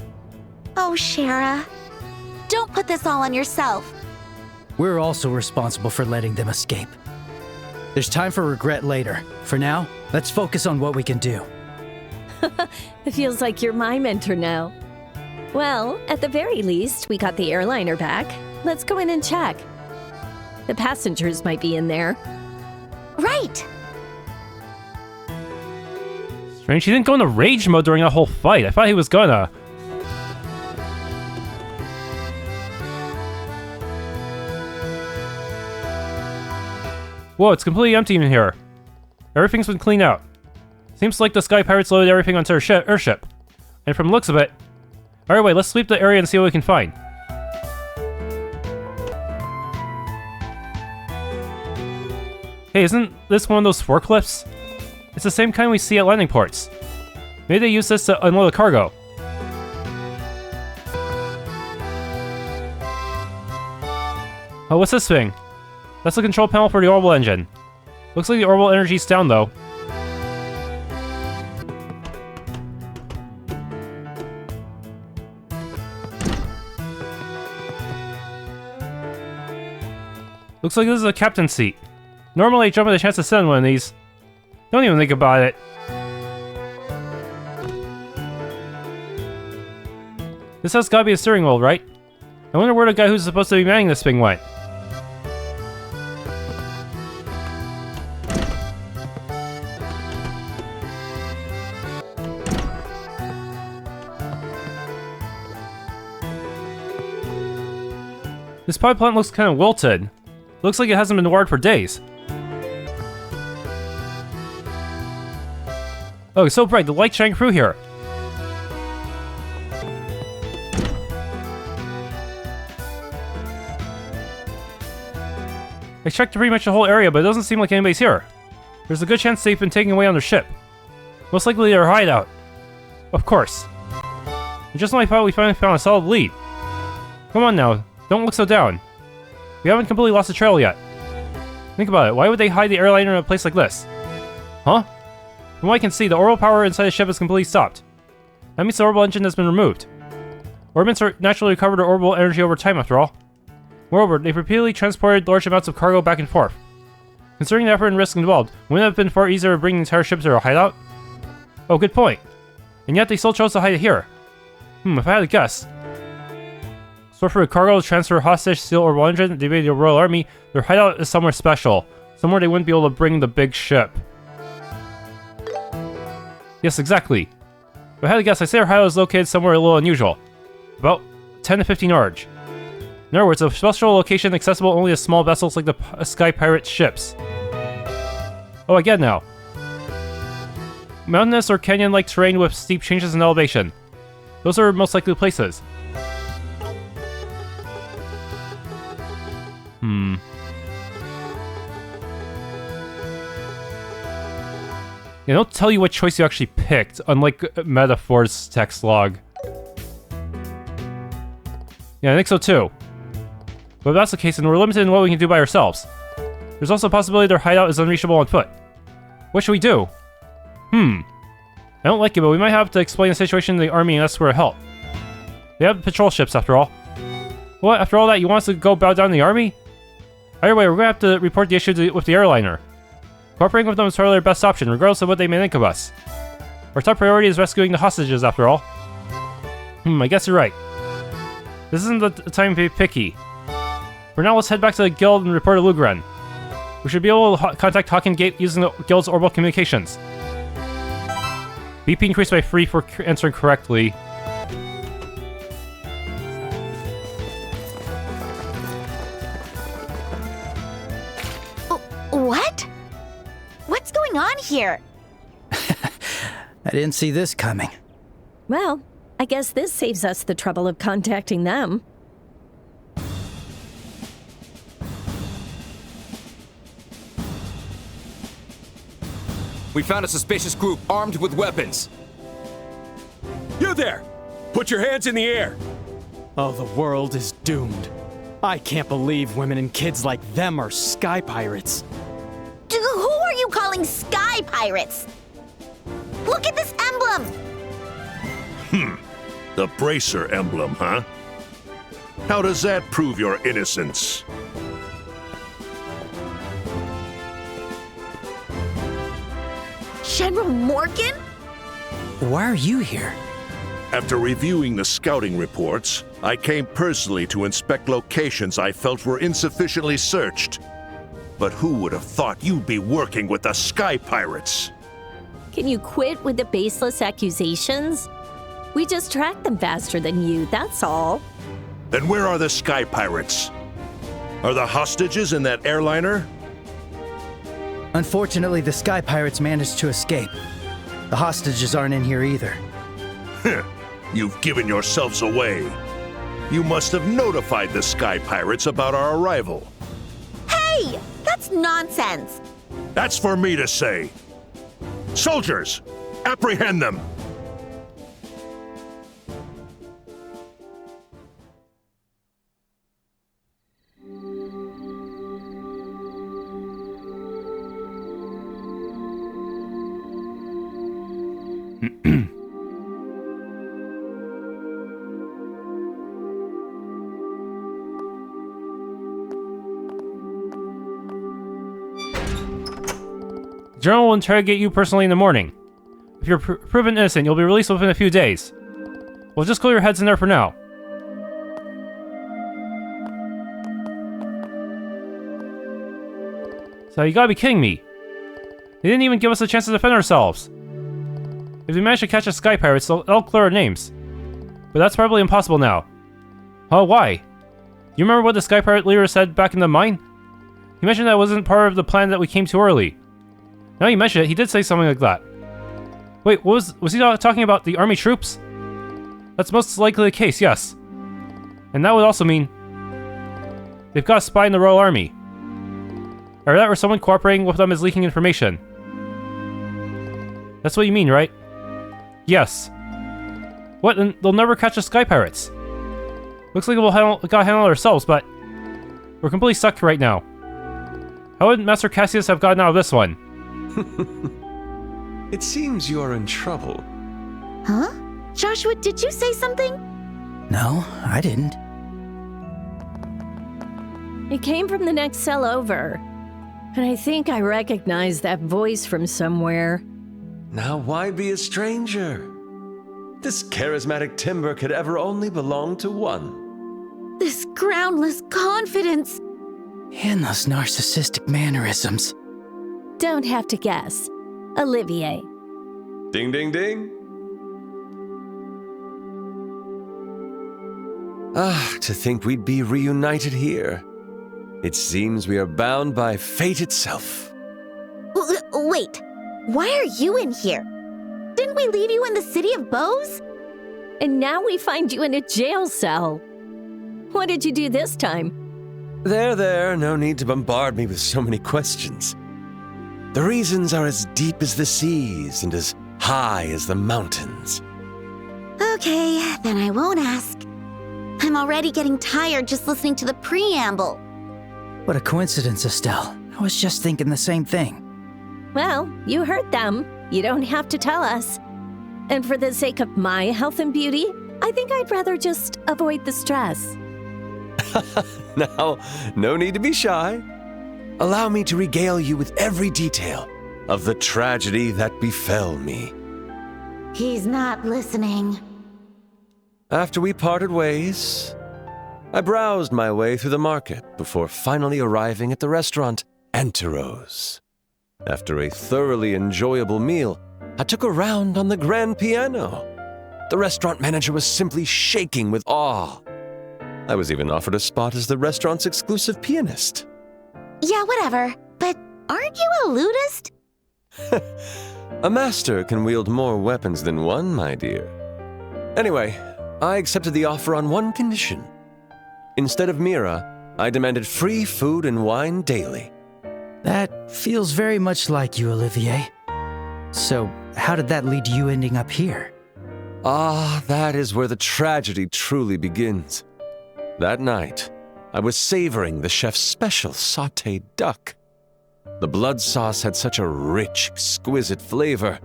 [SPEAKER 5] Oh, Shara. Don't put this all on yourself.
[SPEAKER 2] We're also responsible for letting them escape. There's time for regret later. For now, let's focus on what we can do.
[SPEAKER 4] It feels like you're my mentor now. Well, at the very least, we got the airliner back. Let's go in and check. The passengers might be in there.
[SPEAKER 5] Right.
[SPEAKER 1] Strange, he didn't go into rage mode during that whole fight. I thought he was gonna. Whoa, it's completely empty in here. Everything's been cleaned out. Seems like the Sky Pirates loaded everything onto their airship. And from the looks of it... Alright, wait, let's sweep the area and see what we can find. Hey, isn't this one of those forklifts? It's the same kind we see at landing ports. Maybe they use this to unload the cargo. Oh, what's this thing? That's the control panel for the orbital engine. Looks like the orbital energy's down, though. Looks like this is a captain's seat. Normally I jump at the chance to sit on one of these. Don't even think about it. This has gotta be a steering wheel, right? I wonder where the guy who's supposed to be manning this thing went. This power plant looks kind of wilted. Looks like it hasn't been wired for days. Oh, it's so bright, the light's shining through here. I checked pretty much the whole area, but it doesn't seem like anybody's here. There's a good chance they've been taken away on their ship. Most likely their hideout. Of course. And just when I thought we finally found a solid lead. Come on now, don't look so down. We haven't completely lost the trail yet. Think about it. Why would they hide the airliner in a place like this? Huh? From what I can see, the orbital power inside the ship is completely stopped. That means the orbital engine has been removed. Orbments are naturally recovered orbital energy over time, after all. Moreover, they've repeatedly transported large amounts of cargo back and forth. Considering the effort and risk involved, wouldn't it have been far easier to bring the entire ship to a hideout? Oh, good point. And yet they still chose to hide it here. If I had to guess. Store for cargo, transfer hostage, steal orbital engine, defeat the Royal Army, their hideout is somewhere special. Somewhere they wouldn't be able to bring the big ship. Yes, exactly. If I had to guess, I say our hideout is located somewhere a little unusual. About 10 to 15 Arj. In other words, a special location accessible only to small vessels like the Sky Pirate ships. Oh, I get it now. Mountainous or canyon-like terrain with steep changes in elevation. Those are most likely places. They don't tell you what choice you actually picked, unlike Metaphor's text log. Yeah, I think so too. But if that's the case, then we're limited in what we can do by ourselves. There's also a possibility their hideout is unreachable on foot. What should we do? I don't like it, but we might have to explain the situation to the army and ask for help. They have patrol ships, after all. What, after all that, you want us to go bow down to the army? Either way, we're gonna have to report the issue with the airliner. Cooperating with them is probably our best option, regardless of what they may think of us. Our top priority is rescuing the hostages, after all. I guess you're right. This isn't the time to be picky. For now, let's head back to the guild and report to Lugren. We should be able to contact Haken Gate using the guild's orbital communications. BP increased by 3 for answering correctly.
[SPEAKER 5] What? What's going on here?
[SPEAKER 2] I didn't see this coming.
[SPEAKER 4] Well, I guess this saves us the trouble of contacting them.
[SPEAKER 6] We found a suspicious group armed with weapons.
[SPEAKER 8] You there! Put your hands in the air!
[SPEAKER 9] Oh, the world is doomed. I can't believe women and kids like them are sky pirates.
[SPEAKER 5] Who are you calling sky pirates? Look at this emblem!
[SPEAKER 10] The bracer emblem, huh? How does that prove your innocence?
[SPEAKER 5] General Morgan?
[SPEAKER 2] Why are you here?
[SPEAKER 10] After reviewing the scouting reports, I came personally to inspect locations I felt were insufficiently searched. But who would have thought you'd be working with the Sky Pirates?
[SPEAKER 4] Can you quit with the baseless accusations? We just tracked them faster than you, that's all.
[SPEAKER 10] Then where are the Sky Pirates? Are the hostages in that airliner?
[SPEAKER 2] Unfortunately, the sky pirates managed to escape. The hostages aren't in here either.
[SPEAKER 10] You've given yourselves away. You must have notified the Sky Pirates about our arrival.
[SPEAKER 5] Hey! That's nonsense!
[SPEAKER 10] That's for me to say. Soldiers, apprehend them!
[SPEAKER 1] The General will interrogate you personally in the morning. If you're proven innocent, you'll be released within a few days. Well, just cool your heads in there for now. So you gotta be kidding me. They didn't even give us a chance to defend ourselves. If we manage to catch the Sky Pirates, they'll clear our names. But that's probably impossible now. Huh, why? Do you remember what the Sky Pirate leader said back in the mine? He mentioned that it wasn't part of the plan that we came too early. Now you mention it, he did say something like that. Wait, was he talking about the army troops? That's most likely the case, yes. And that would also mean they've got a spy in the Royal Army. Or that or someone cooperating with them is leaking information. That's what you mean, right? Yes. What, then they'll never catch the Sky Pirates. Looks like we'll gotta handle it ourselves, but we're completely stuck right now. How would Master Cassius have gotten out of this one?
[SPEAKER 11] It seems you're in trouble.
[SPEAKER 5] Huh? Joshua, did you say something?
[SPEAKER 2] No, I didn't.
[SPEAKER 4] It came from the next cell over. And I think I recognize that voice from somewhere.
[SPEAKER 11] Now why be a stranger? This charismatic timber could ever only belong to one.
[SPEAKER 5] This groundless confidence.
[SPEAKER 2] And those narcissistic mannerisms.
[SPEAKER 4] Don't have to guess. Olivier.
[SPEAKER 11] Ding, ding, ding. To think we'd be reunited here. It seems we are bound by fate itself.
[SPEAKER 5] Wait, why are you in here? Didn't we leave you in the city of Bose?
[SPEAKER 4] And now we find you in a jail cell. What did you do this time?
[SPEAKER 11] There, no need to bombard me with so many questions. The reasons are as deep as the seas and as high as the mountains.
[SPEAKER 5] Okay, then I won't ask. I'm already getting tired just listening to the preamble.
[SPEAKER 2] What a coincidence, Estelle. I was just thinking the same thing.
[SPEAKER 4] Well, you heard them. You don't have to tell us. And for the sake of my health and beauty, I think I'd rather just avoid the stress.
[SPEAKER 11] Now, no need to be shy. Allow me to regale you with every detail of the tragedy that befell me.
[SPEAKER 5] He's not listening.
[SPEAKER 11] After we parted ways, I browsed my way through the market before finally arriving at the restaurant Anteros. After a thoroughly enjoyable meal, I took a round on the grand piano. The restaurant manager was simply shaking with awe. I was even offered a spot as the restaurant's exclusive pianist.
[SPEAKER 5] Yeah, whatever, but aren't you a lutist?
[SPEAKER 11] A master can wield more weapons than one, my dear. Anyway, I accepted the offer on one condition. Instead of Mira, I demanded free food and wine daily.
[SPEAKER 2] That feels very much like you, Olivier. So, how did that lead to you ending up here?
[SPEAKER 11] That is where the tragedy truly begins. That night, I was savoring the chef's special sautéed duck. The blood sauce had such a rich, exquisite flavor.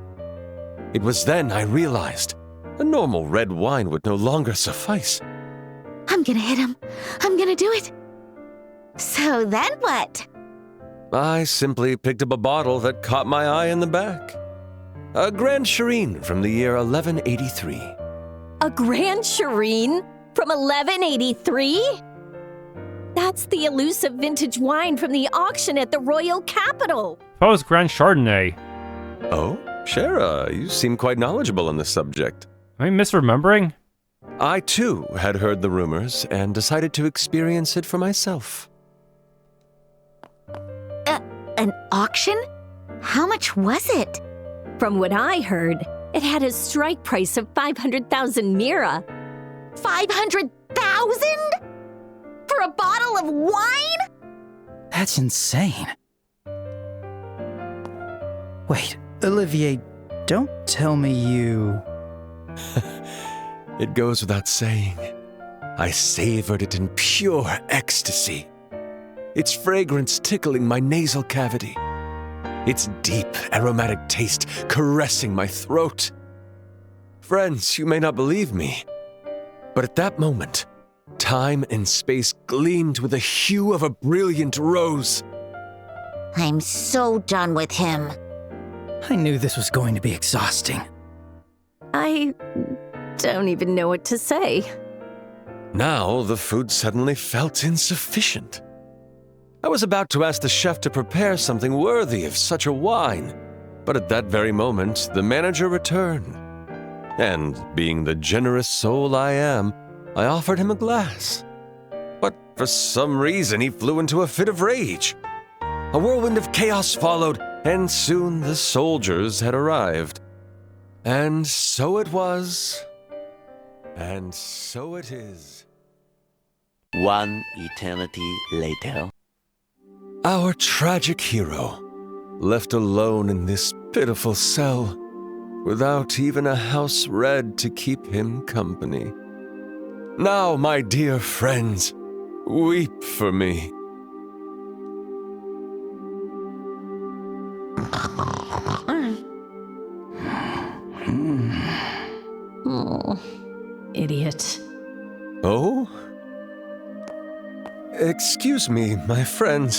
[SPEAKER 11] It was then I realized a normal red wine would no longer suffice.
[SPEAKER 5] I'm gonna hit him. I'm gonna do it. So then what?
[SPEAKER 11] I simply picked up a bottle that caught my eye in the back. A Grand Shireen from the year 1183.
[SPEAKER 4] A Grand Shireen from 1183? That's the elusive vintage wine from the auction at the Royal Capitol.
[SPEAKER 1] That was Grand Chardonnay.
[SPEAKER 11] Oh, Shara, you seem quite knowledgeable on the subject.
[SPEAKER 1] Am I misremembering?
[SPEAKER 11] I, too, had heard the rumors and decided to experience it for myself.
[SPEAKER 5] An auction? How much was it?
[SPEAKER 4] From what I heard, it had a strike price of 500,000 Mira.
[SPEAKER 5] 500,000? For a bottle of wine?
[SPEAKER 2] That's insane. Wait, Olivier, don't tell me you...
[SPEAKER 11] It goes without saying. I savored it in pure ecstasy. Its fragrance tickling my nasal cavity. Its deep, aromatic taste caressing my throat. Friends, you may not believe me, but at that moment, time and space gleamed with the hue of a brilliant rose.
[SPEAKER 5] I'm so done with him.
[SPEAKER 2] I knew this was going to be exhausting.
[SPEAKER 4] I don't even know what to say.
[SPEAKER 11] Now the food suddenly felt insufficient. I was about to ask the chef to prepare something worthy of such a wine, but at that very moment, the manager returned. And being the generous soul I am, I offered him a glass. But for some reason, he flew into a fit of rage. A whirlwind of chaos followed, and soon the soldiers had arrived. And so it was, and so it is.
[SPEAKER 12] One eternity later.
[SPEAKER 11] Our tragic hero, left alone in this pitiful cell, without even a house red to keep him company. Now, my dear friends, weep for me.
[SPEAKER 4] Oh, idiot.
[SPEAKER 11] Oh? Excuse me, my friend.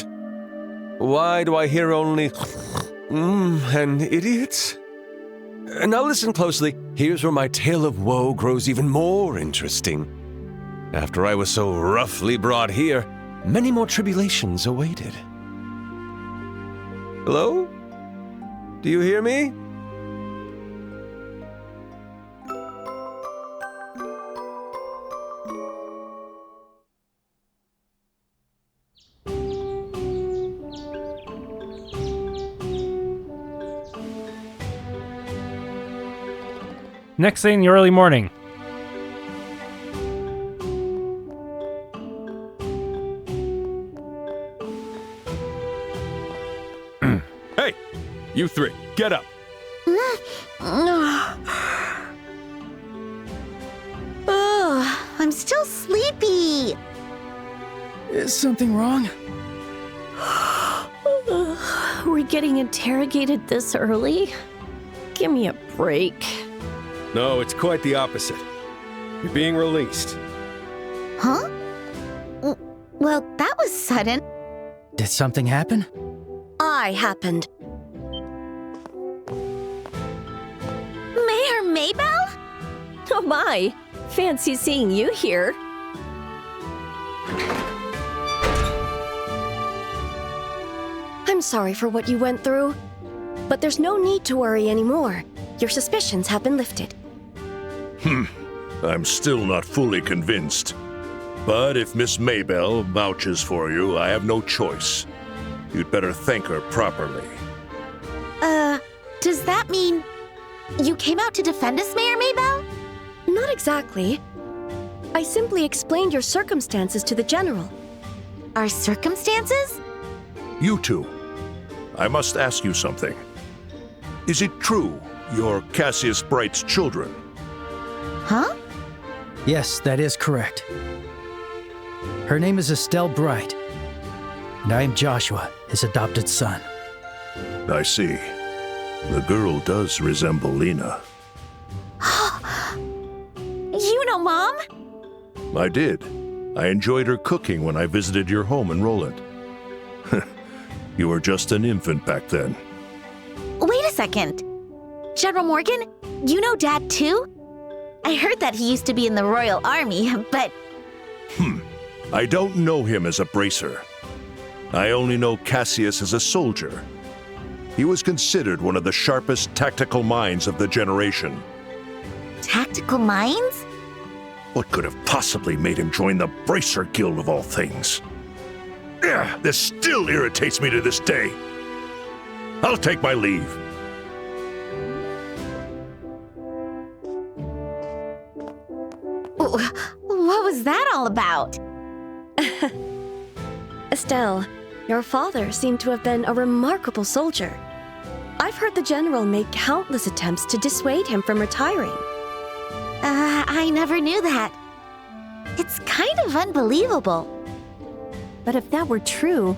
[SPEAKER 11] Why do I hear only an idiot? Now listen closely. Here's where my tale of woe grows even more interesting. After I was so roughly brought here, many more tribulations awaited. Hello? Do you hear me?
[SPEAKER 1] Next thing in the early morning.
[SPEAKER 8] Hey, you three, get up.
[SPEAKER 5] Ugh, I'm still sleepy.
[SPEAKER 2] Is something wrong?
[SPEAKER 4] We're getting interrogated this early? Give me a break.
[SPEAKER 8] No, it's quite the opposite. You're being released.
[SPEAKER 5] Huh? Well, that was sudden.
[SPEAKER 2] Did something happen?
[SPEAKER 4] I happened.
[SPEAKER 5] Mayor Maybell?
[SPEAKER 4] Oh my! Fancy seeing you here. I'm sorry for what you went through, but there's no need to worry anymore. Your suspicions have been lifted.
[SPEAKER 10] I'm still not fully convinced. But if Miss Maybell vouches for you, I have no choice. You'd better thank her properly.
[SPEAKER 5] Does that mean you came out to defend us, Mayor Maybell?
[SPEAKER 4] Not exactly. I simply explained your circumstances to the General.
[SPEAKER 5] Our circumstances?
[SPEAKER 10] You two, I must ask you something. Is it true you're Cassius Bright's children?
[SPEAKER 5] Huh?
[SPEAKER 2] Yes, that is correct. Her name is Estelle Bright, and I am Joshua, his adopted son.
[SPEAKER 10] I see. The girl does resemble Lena.
[SPEAKER 5] You know Mom?
[SPEAKER 10] I did. I enjoyed her cooking when I visited your home in Roland. You were just an infant back then.
[SPEAKER 5] Wait a second. General Morgan, you know Dad too? I heard that he used to be in the Royal Army, but...
[SPEAKER 10] I don't know him as a bracer. I only know Cassius as a soldier. He was considered one of the sharpest tactical minds of the generation.
[SPEAKER 5] Tactical minds?
[SPEAKER 10] What could have possibly made him join the Bracer Guild of all things? Ugh, this still irritates me to this day. I'll take my leave.
[SPEAKER 5] What was that all about?
[SPEAKER 4] Estelle, your father seemed to have been a remarkable soldier. I've heard the General make countless attempts to dissuade him from retiring.
[SPEAKER 5] I never knew that. It's kind of unbelievable.
[SPEAKER 4] But if that were true,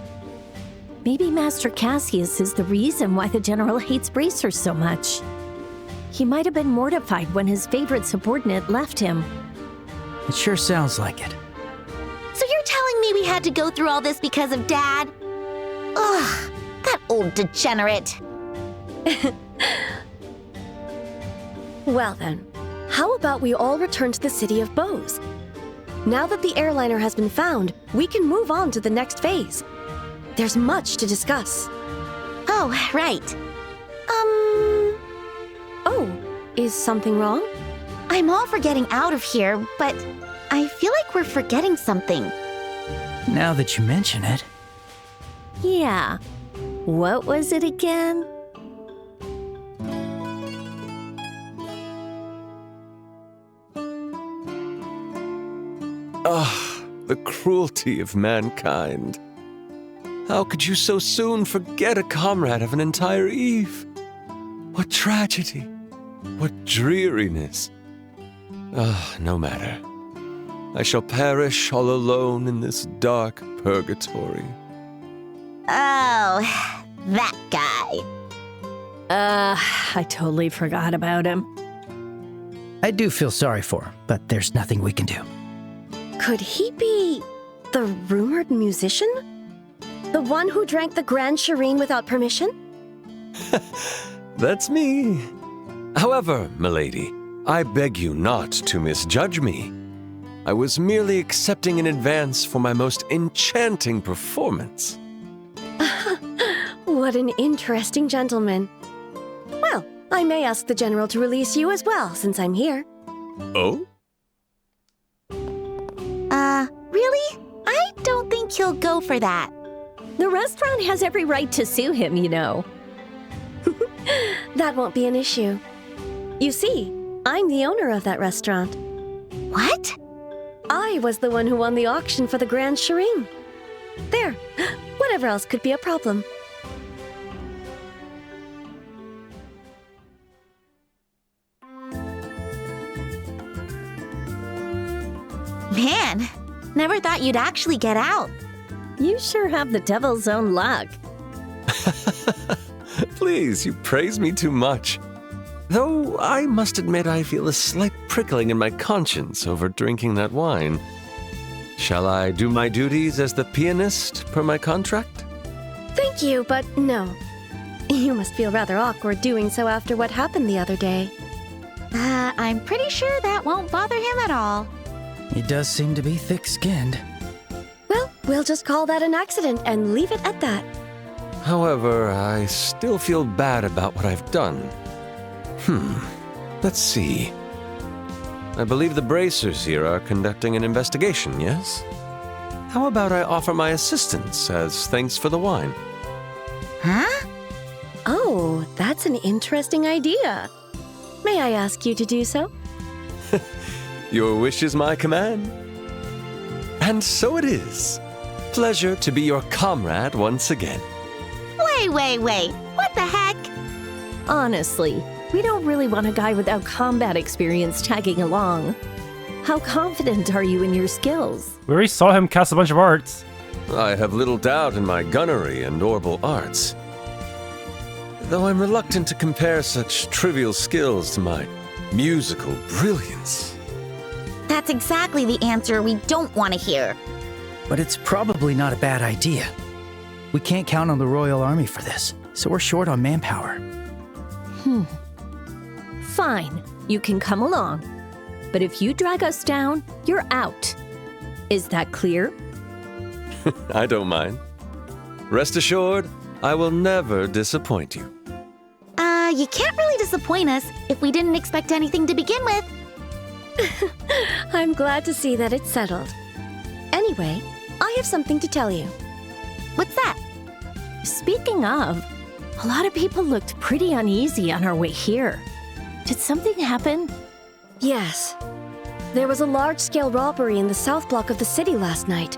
[SPEAKER 4] maybe Master Cassius is the reason why the General hates bracers so much. He might have been mortified when his favorite subordinate left him.
[SPEAKER 2] It sure sounds like it.
[SPEAKER 5] So you're telling me we had to go through all this because of Dad? Ugh, that old degenerate.
[SPEAKER 4] Well then, how about we all return to the city of Bose? Now that the airliner has been found, we can move on to the next phase. There's much to discuss.
[SPEAKER 5] Oh, right.
[SPEAKER 4] Oh, is something wrong?
[SPEAKER 5] I'm all for getting out of here, but I feel like we're forgetting something.
[SPEAKER 2] Now that you mention it.
[SPEAKER 4] Yeah. What was it again?
[SPEAKER 11] Ah, the cruelty of mankind. How could you so soon forget a comrade of an entire eve? What tragedy, what dreariness. Ah, no matter. I shall perish all alone in this dark purgatory.
[SPEAKER 5] Oh, that guy.
[SPEAKER 4] I totally forgot about him.
[SPEAKER 2] I do feel sorry for him, but there's nothing we can do.
[SPEAKER 13] Could he be the rumored musician? The one who drank the Grand Shireen without permission?
[SPEAKER 11] That's me. However, milady, I beg you not to misjudge me. I was merely accepting in advance for my most enchanting performance.
[SPEAKER 13] What an interesting gentleman. Well, I may ask the General to release you as well, since I'm here.
[SPEAKER 11] Oh?
[SPEAKER 5] Really? I don't think he'll go for that.
[SPEAKER 4] The restaurant has every right to sue him, you know.
[SPEAKER 13] That won't be an issue. You see, I'm the owner of that restaurant.
[SPEAKER 5] What?
[SPEAKER 13] I was the one who won the auction for the Grand Shireen. There. Whatever else could be a problem?
[SPEAKER 5] Man, never thought you'd actually get out.
[SPEAKER 4] You sure have the devil's own luck.
[SPEAKER 11] Please, you praise me too much. Though I must admit I feel a slight prickling in my conscience over drinking that wine. Shall I do my duties as the pianist per my contract?
[SPEAKER 13] Thank you, but no. You must feel rather awkward doing so after what happened the other day.
[SPEAKER 5] I'm pretty sure that won't bother him at all.
[SPEAKER 2] He does seem to be thick-skinned.
[SPEAKER 13] Well, we'll just call that an accident and leave it at that.
[SPEAKER 11] However, I still feel bad about what I've done. Let's see. I believe the bracers here are conducting an investigation, yes? How about I offer my assistance as thanks for the wine?
[SPEAKER 5] Huh?
[SPEAKER 13] Oh, that's an interesting idea. May I ask you to do so?
[SPEAKER 11] Your wish is my command. And so it is. Pleasure to be your comrade once again.
[SPEAKER 5] Wait. What the heck?
[SPEAKER 4] Honestly, we don't really want a guy without combat experience tagging along. How confident are you in your skills?
[SPEAKER 1] We already saw him cast a bunch of arts.
[SPEAKER 11] I have little doubt in my gunnery and orbal arts. Though I'm reluctant to compare such trivial skills to my musical brilliance.
[SPEAKER 5] That's exactly the answer we don't want to hear.
[SPEAKER 2] But it's probably not a bad idea. We can't count on the Royal Army for this, so we're short on manpower.
[SPEAKER 4] Fine, you can come along. But if you drag us down, you're out. Is that clear?
[SPEAKER 11] I don't mind. Rest assured, I will never disappoint you.
[SPEAKER 5] You can't really disappoint us if we didn't expect anything to begin with.
[SPEAKER 13] I'm glad to see that it's settled. Anyway, I have something to tell you.
[SPEAKER 5] What's that?
[SPEAKER 4] Speaking of, a lot of people looked pretty uneasy on our way here. Did something happen?
[SPEAKER 13] Yes. There was a large-scale robbery in the south block of the city last night.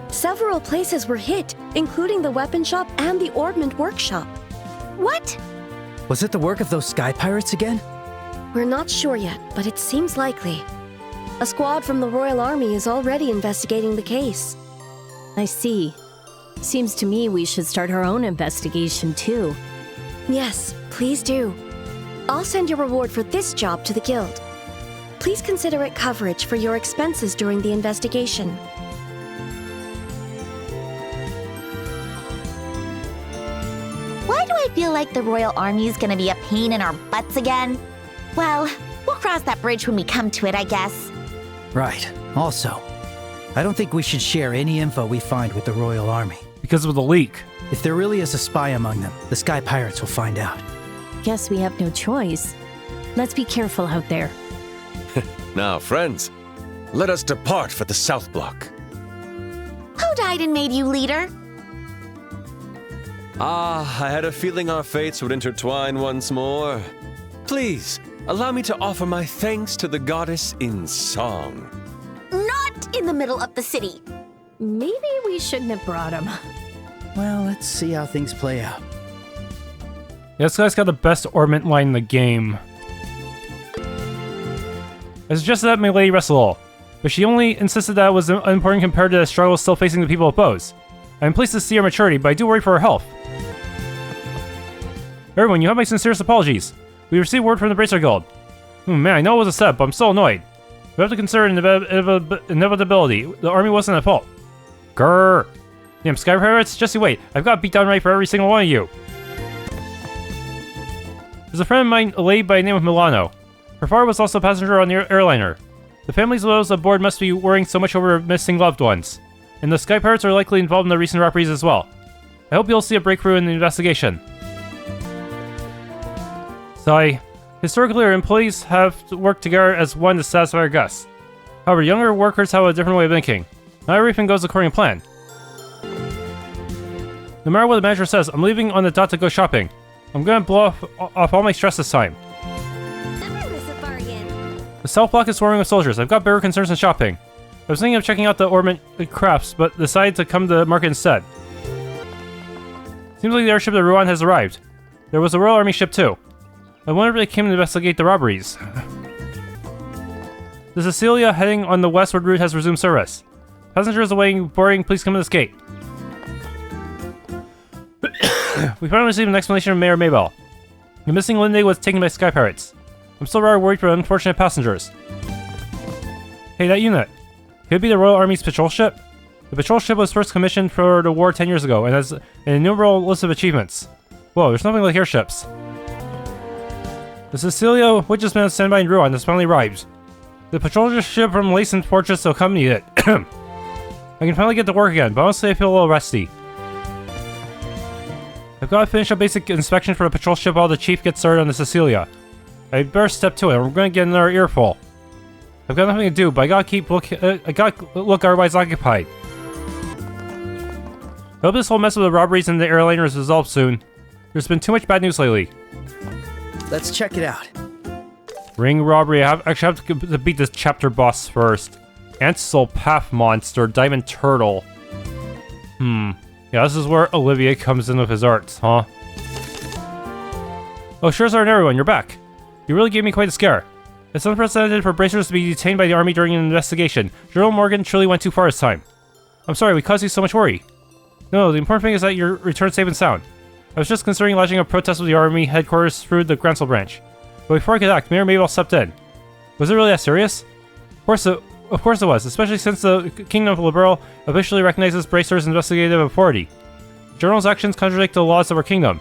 [SPEAKER 13] Several places were hit, including the weapon shop and the orbment workshop.
[SPEAKER 5] What?
[SPEAKER 2] Was it the work of those sky pirates again?
[SPEAKER 13] We're not sure yet, but it seems likely. A squad from the Royal Army is already investigating the case.
[SPEAKER 4] I see. Seems to me we should start our own investigation too.
[SPEAKER 13] Yes, please do. I'll send your reward for this job to the guild. Please consider it coverage for your expenses during the investigation.
[SPEAKER 5] Why do I feel like the Royal Army is gonna be a pain in our butts again? Well, we'll cross that bridge when we come to it, I guess.
[SPEAKER 2] Right. Also, I don't think we should share any info we find with the Royal Army.
[SPEAKER 1] Because of the leak.
[SPEAKER 2] If there really is a spy among them, the sky pirates will find out.
[SPEAKER 4] Guess we have no choice. Let's be careful out there.
[SPEAKER 11] Now, friends, let us depart for the South Block.
[SPEAKER 5] Who died and made you leader?
[SPEAKER 11] I had a feeling our fates would intertwine once more. Please, allow me to offer my thanks to the goddess in song.
[SPEAKER 5] Not in the middle of the city.
[SPEAKER 4] Maybe we shouldn't have brought him.
[SPEAKER 2] Well, let's see how things play out.
[SPEAKER 1] Yeah, this guy's got the best orbment line in the game. I suggested that my lady rest a little, but she only insisted that it was unimportant compared to the struggles still facing the people of Bose. I am pleased to see her maturity, but I do worry for her health. Everyone, you have my sincerest apologies. We received word from the Bracer Guild. Man, I know it was a setup, but I'm still annoyed. We have to consider inevitability. The army wasn't at fault. Grrr. Damn Sky Pirates, just you wait. I've got beat down right for every single one of you. There's a friend of mine, a lady by the name of Milano. Her father was also a passenger on the airliner. The families of those aboard must be worrying so much over missing loved ones. And the Sky Pirates are likely involved in the recent robberies as well. I hope you'll see a breakthrough in the investigation. Sigh. Historically, our employees have worked together as one to satisfy our guests. However, younger workers have a different way of thinking. Not everything goes according to plan. No matter what the manager says, I'm leaving on the dot to go shopping. I'm gonna blow off all my stress this time. The South Block is swarming with soldiers. I've got bigger concerns than shopping. I was thinking of checking out the orbment crafts, but decided to come to the market instead. Seems like the airship to Rouen has arrived. There was a Royal Army ship too. I wonder if they came to investigate the robberies. The Cecilia heading on the westward route has resumed service. Passengers awaiting boarding, please come to this gate. We finally received an explanation from Mayor Mabel. The missing Linde was taken by Sky Pirates. I'm still rather worried for unfortunate passengers. Hey, that unit. Could it be the Royal Army's patrol ship? The patrol ship was first commissioned for the war 10 years ago and has an innumerable list of achievements. Whoa, there's nothing like airships. The Cecilia, which has been on standby in Rouen, has finally arrived. The patrol ship from Lacent Fortress accompanied it. I can finally get to work again, but honestly I feel a little rusty. I've got to finish a basic inspection for the patrol ship while the chief gets started on the Cecilia. I'd better step to it, or we're going to get another earful. I've got nothing to do, but I gotta look otherwise occupied. I hope this whole mess with the robberies and the airliner is resolved soon. There's been too much bad news lately.
[SPEAKER 2] Let's check it out.
[SPEAKER 1] Ring robbery. I actually have to beat this chapter boss first. Ansel Path Monster, Diamond Turtle. Yeah, this is where Olivier comes in with his arts, huh? Oh, Scherzard and everyone, you're back. You really gave me quite a scare. It's unprecedented for bracers to be detained by the army during an investigation. General Morgan truly went too far this time. I'm sorry, we caused you so much worry. No, the important thing is that you're returned safe and sound. I was just considering lodging a protest with the army headquarters through the Grancel branch. But before I could act, Mayor Mabel stepped in. Was it really that serious? Of course it was, especially since the Kingdom of Liberl officially recognizes Bracer's investigative authority. The General's actions contradict the laws of our kingdom.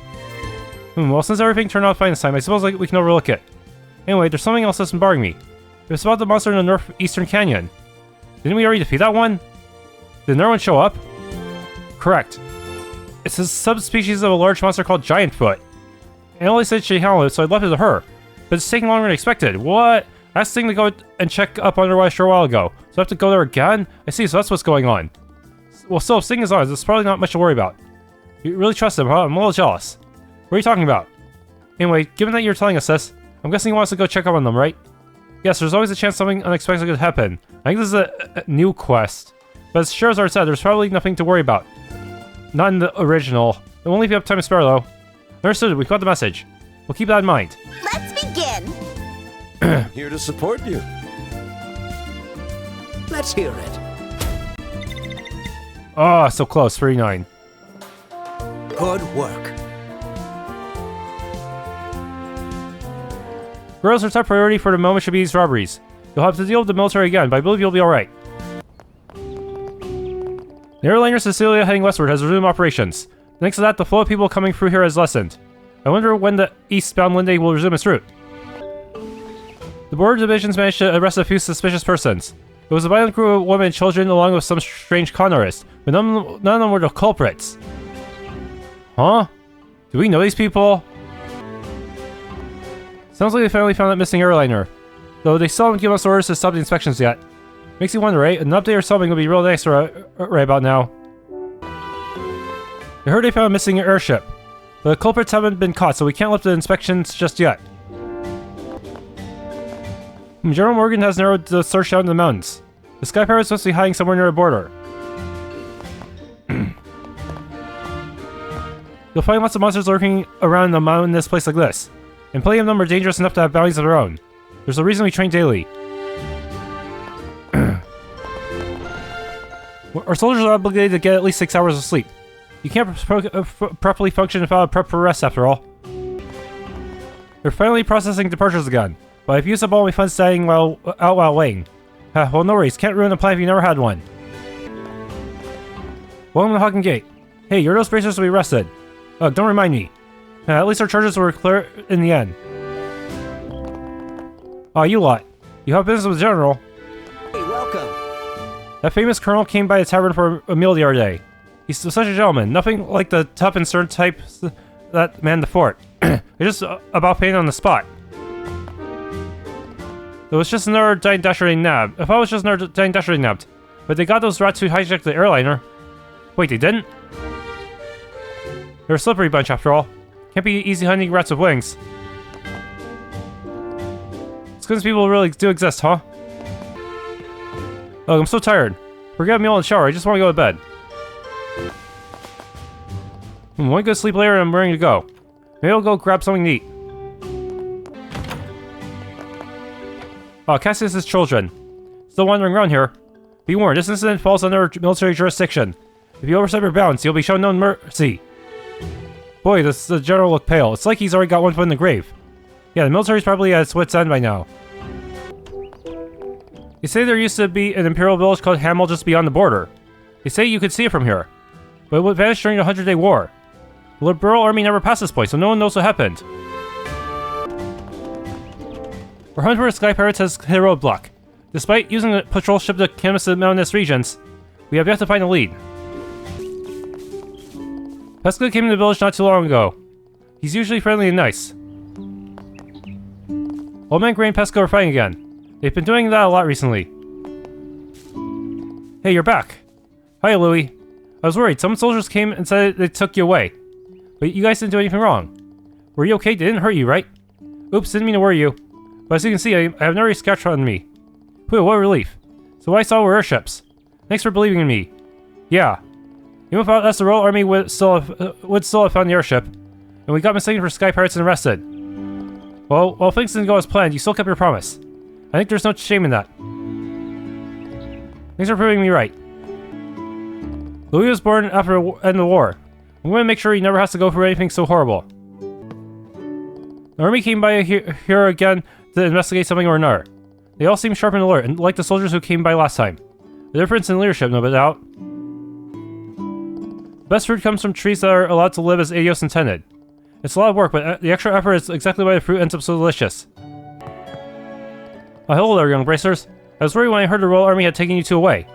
[SPEAKER 1] Well, since everything turned out fine this time, I suppose we can overlook it. Anyway, there's something else that's been bothering me. It was about the monster in the northeastern canyon. Didn't we already defeat that one? Did another one show up? Correct. It's a subspecies of a large monster called Giantfoot. And Ellie said she'd handle it, so I left it to her. But it's taking longer than expected. What? I asked Sting to go and check up on her a short while ago. So I have to go there again? I see, so that's what's going on. Well, still, if Sting is on, there's probably not much to worry about. You really trust him, huh? I'm a little jealous. What are you talking about? Anyway, given that you're telling us this, I'm guessing you want us to go check up on them, right? Yes, there's always a chance something unexpected could happen. I think this is a new quest. But as Scherzard said, there's probably nothing to worry about. Not in the original. It won't leave you up time to spare, though. Understood, we've got the message. We'll keep that in mind.
[SPEAKER 5] Let's begin!
[SPEAKER 11] I'm here to support you.
[SPEAKER 2] Let's hear it.
[SPEAKER 1] Oh, so close, 39.
[SPEAKER 2] Good work.
[SPEAKER 1] Girls are top priority for the moment should be these robberies. You'll have to deal with the military again, but I believe you'll be alright. The airliner Cecilia heading westward has resumed operations. Thanks to that, the flow of people coming through here has lessened. I wonder when the eastbound Linde will resume its route. The border divisions managed to arrest a few suspicious persons. It was a violent group of women and children along with some strange con artists, but none of them were the culprits. Huh? Do we know these people? Sounds like they finally found that missing airliner, though they still haven't given us orders to stop the inspections yet. Makes you wonder, right? An update or something would be real nice right about now. I heard they found a missing airship. The culprits haven't been caught, so we can't lift the inspections just yet. General Morgan has narrowed the search down to the mountains. The Sky Pirates must be hiding somewhere near the border. You'll find lots of monsters lurking around the mountainous place like this, and plenty of them are dangerous enough to have bounties of their own. There's a reason we train daily. Our soldiers are obligated to get at least 6 hours of sleep. You can't properly function without a proper rest, after all. They're finally processing departures again. but I've used up all my funds staying out while waiting. Well, no worries. Can't ruin a plan if you never had one. Welcome to Haken Gate. Hey, you're those bracers to be arrested. Don't remind me. At least our charges were clear in the end. You lot. You have business with the General.
[SPEAKER 12] Hey, welcome.
[SPEAKER 1] That famous colonel came by the tavern for a meal the other day. He's such a gentleman. Nothing like the tough and stern type that manned the fort. It's just about paying on the spot. It was just another dying dasher they nabbed. If I was just another dying dasher they nabbed. But they got those rats who hijacked the airliner. Wait, they didn't? They're a slippery bunch after all. Can't be easy hunting rats with wings. Skins people really do exist, huh? Oh, I'm so tired. Forget a meal and shower, I just want to go to bed. Want to go to sleep later and I'm ready to go. Maybe I'll go grab something to eat. Cassius's children. Still wandering around here. Be warned, this incident falls under military jurisdiction. If you overstep your bounds, you'll be shown no mercy. Boy, does the general look pale. It's like he's already got one foot in the grave. Yeah, the military's probably at its wit's end by now. They say there used to be an imperial village called Hamel just beyond the border. They say you could see it from here. But it would vanish during the 100-Day War. The Liberl army never passed this point, so no one knows what happened. Our hunt for Sky Pirates has hit a roadblock. Despite using a patrol ship to canvass the mountainous regions, we have yet to find a lead. Pesca came to the village not too long ago. He's usually friendly and nice. Old Man Gray and Pesca are fighting again. They've been doing that a lot recently. Hey, you're back. Hi, Louie. I was worried. Some soldiers came and said they took you away. But you guys didn't do anything wrong. Were you okay? They didn't hurt you, right? Oops, didn't mean to worry you. But as you can see, I have no scratch on me. Phew, what a relief. So what I saw were airships. Thanks for believing in me. Yeah. Even without us, the Royal Army would still have found the airship. And we got mistaken for Sky Pirates and arrested. Well, while things didn't go as planned, you still kept your promise. I think there's no shame in that. Thanks for proving me right. Louis was born after the end of the war. I'm going to make sure he never has to go through anything so horrible. The army came by here again to investigate something or another. They all seem sharp and alert, and like the soldiers who came by last time. The difference in leadership, no doubt. The best fruit comes from trees that are allowed to live as Adios intended. It's a lot of work, but the extra effort is exactly why the fruit ends up so delicious. Hello there, young bracers. I was worried when I heard the Royal Army had taken you two away.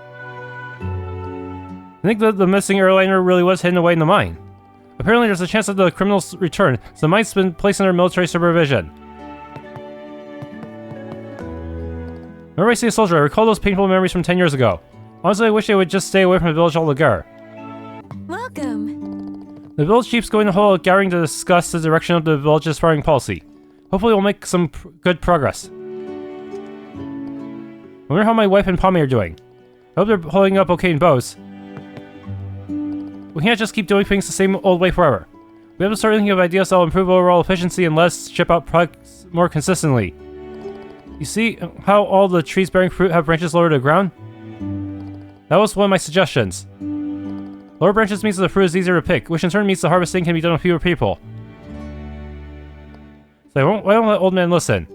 [SPEAKER 1] I think that the missing airliner really was hidden away in the mine. Apparently there's a chance that the criminals return, so the mine's been placed under military supervision. Whenever I see a soldier, I recall those painful memories from 10 years ago. Honestly, I wish they would just stay away from the village altogether.
[SPEAKER 4] Welcome.
[SPEAKER 1] The village chief's going to hold a gathering to discuss the direction of the village's firing policy. Hopefully we'll make some good progress. I wonder how my wife and Pommy are doing. I hope they're holding up okay in Bose. We can't just keep doing things the same old way forever. We have to start thinking of ideas that will improve overall efficiency and let us ship out products more consistently. You see how all the trees bearing fruit have branches lower to the ground? That was one of my suggestions. Lower branches means that the fruit is easier to pick, which in turn means the harvesting can be done with fewer people. So why don't let old man listen?